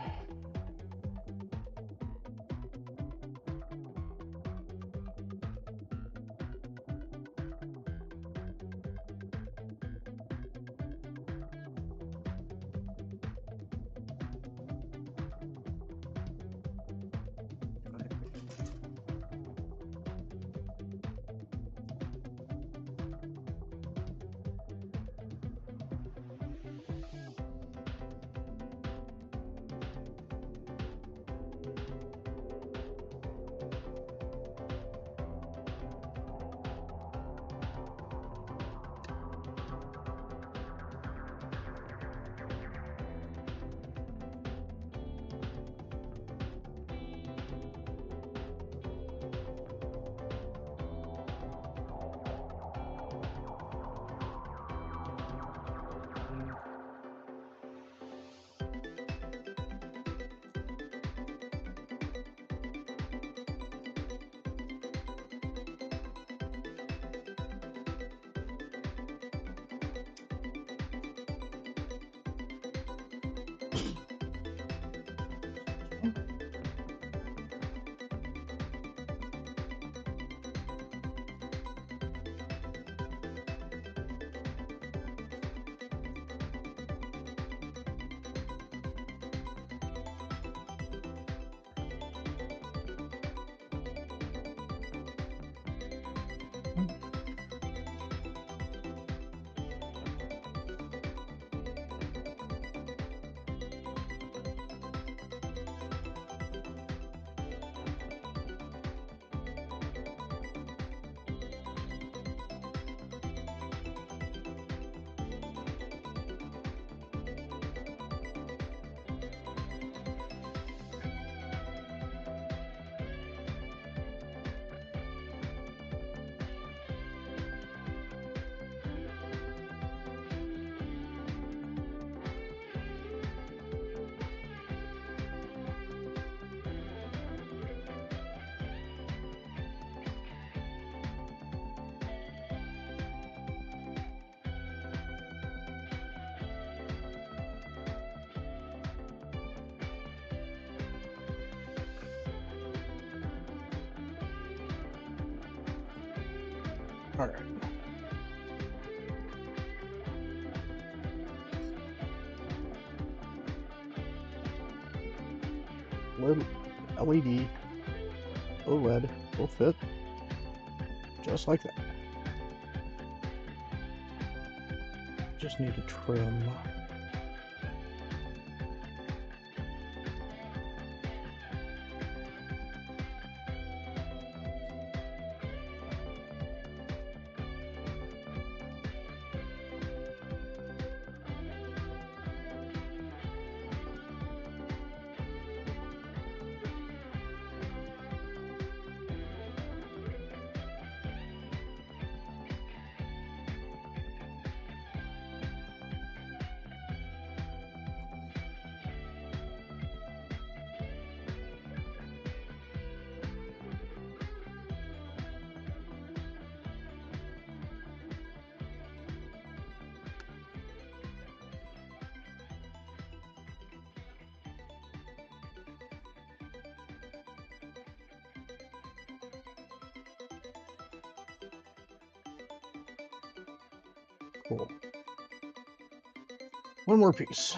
All right. LED, OLED will fit just like that. Just need to trim. Cool. One more piece.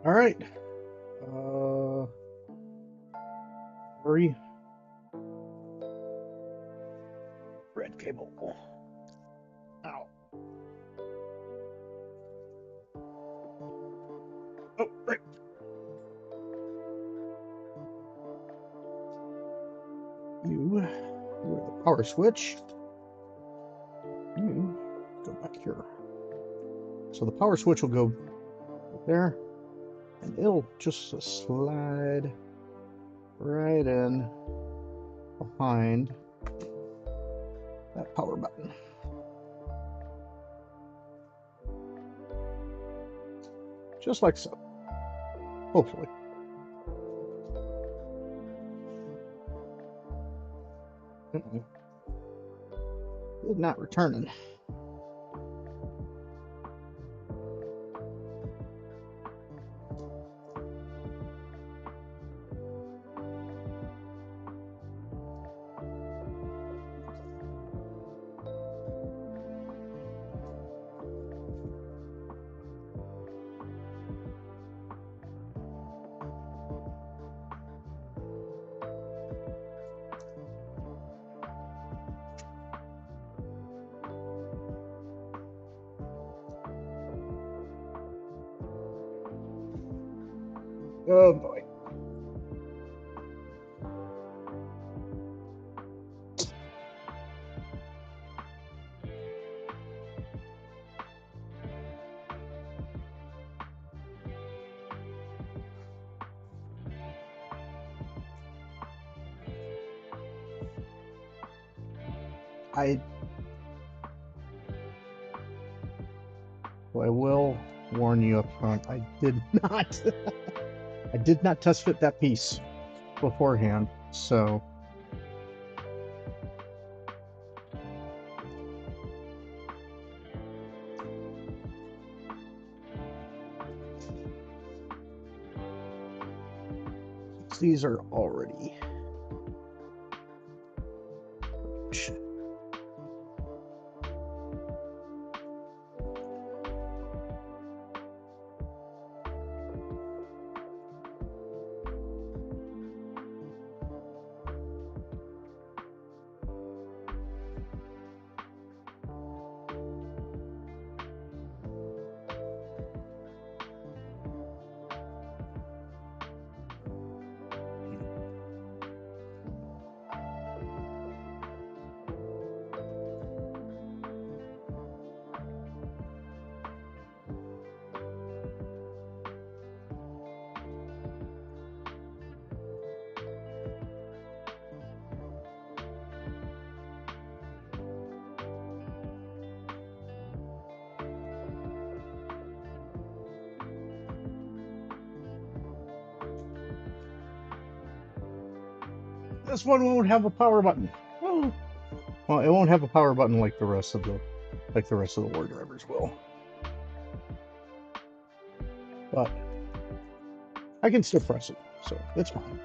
All right. Hurry. Red cable. Ow. Oh, right. You are the power switch. You go back here. So the power switch will go right there, and it'll just slide right in behind that power button. Just like so. Hopefully. Did not returning. Oh boy. I will warn you up front. I did not. I did not test fit that piece beforehand, so these are already. This one won't have a power button. Oh. Well, it won't have a power button like the rest of the war drivers will. But I can still press it, so it's fine.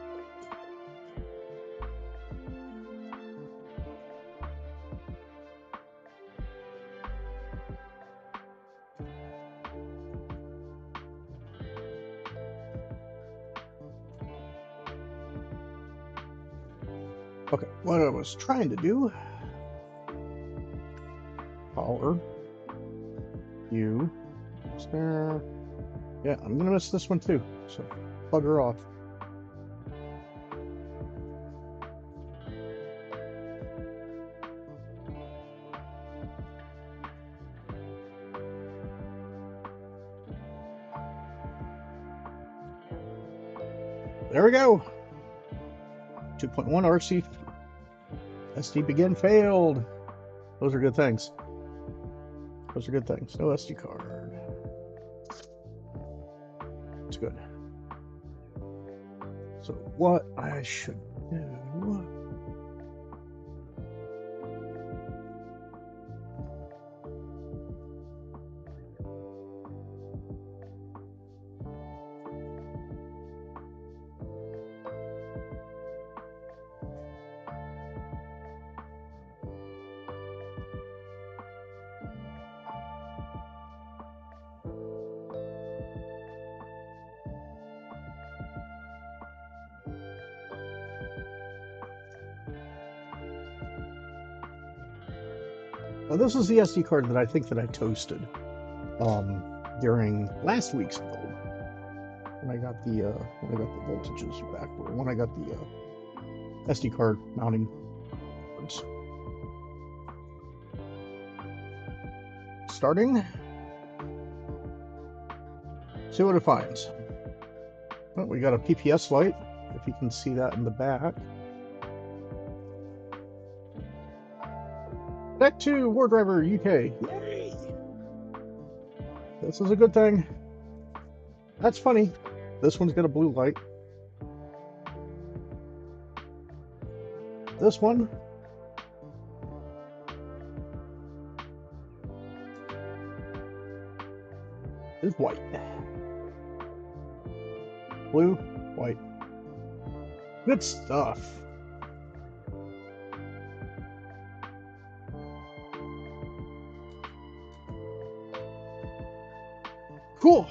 Okay, what I was trying to do, power, you, spare. Yeah, I'm gonna miss this one too, so plug her off. There we go. 2.1 RC SD begin failed. Those are good things. Those are good things. No SD card. It's good. So what I should do. Now this is the SD card that I think that I toasted during last week's build when I got the voltages back, or when I got the SD card mounting boards. Starting. See what it finds. Oh, we got a PPS light, if you can see that in the back. Back to Wardriver UK. Yay! This is a good thing. That's funny. This one's got a blue light. This one is white. Blue, white. Good stuff. Cool.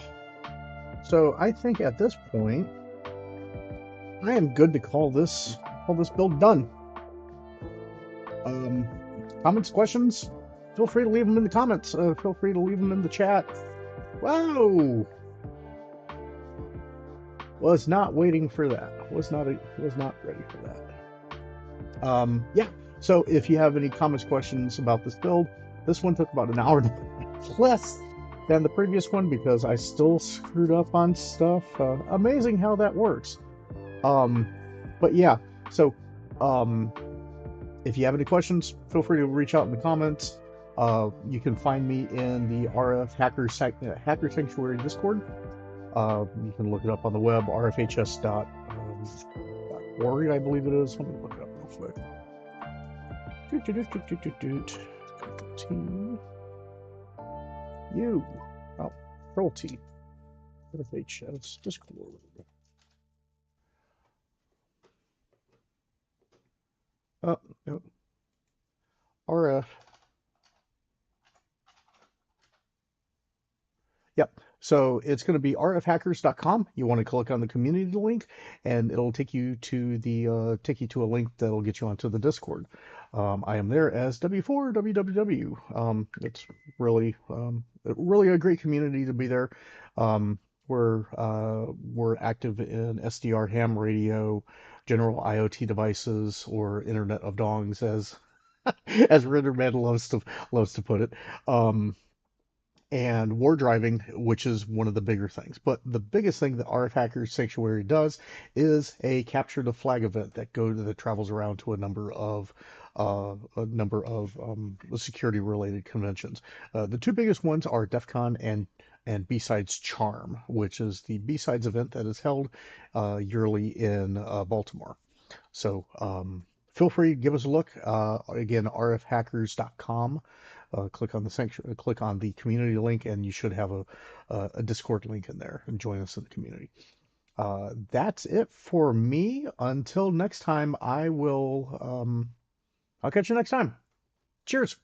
So I think at this point, I am good to call this build done. Comments, questions? Feel free to leave them in the comments. Feel free to leave them in the chat. Whoa! Was not waiting for that. Was not ready for that. Yeah. So if you have any comments, questions about this build, this one took about an hour less than the previous one because I still screwed up on stuff. Amazing how that works. But yeah, so if you have any questions, feel free to reach out in the comments. You can find me in the RF Hacker Sanctuary Discord. You can look it up on the web, rfhs.org, I believe it is. Let me look it up real quick. Control T. RFHS Discord. Oh, no. RF. Yep. So it's going to be rfhackers.com. You want to click on the community link, and it'll take you to the a link that'll get you onto the Discord. I am there as W4WWW. It's really a great community to be there. We're active in SDR, ham radio, general IoT devices, or Internet of Dongs, as as Renderman loves to put it. And war driving, which is one of the bigger things. But the biggest thing that RF Hackers Sanctuary does is a capture the flag event that travels around to a number of security related conventions. The two biggest ones are DEF CON and B-Sides Charm, which is the B-Sides event that is held yearly in Baltimore. So feel free to give us a look. Again, rfhackers.com. Click on the click on the community link, and you should have a Discord link in there, and join us in the community. That's it for me. Until next time, I'll catch you next time. Cheers.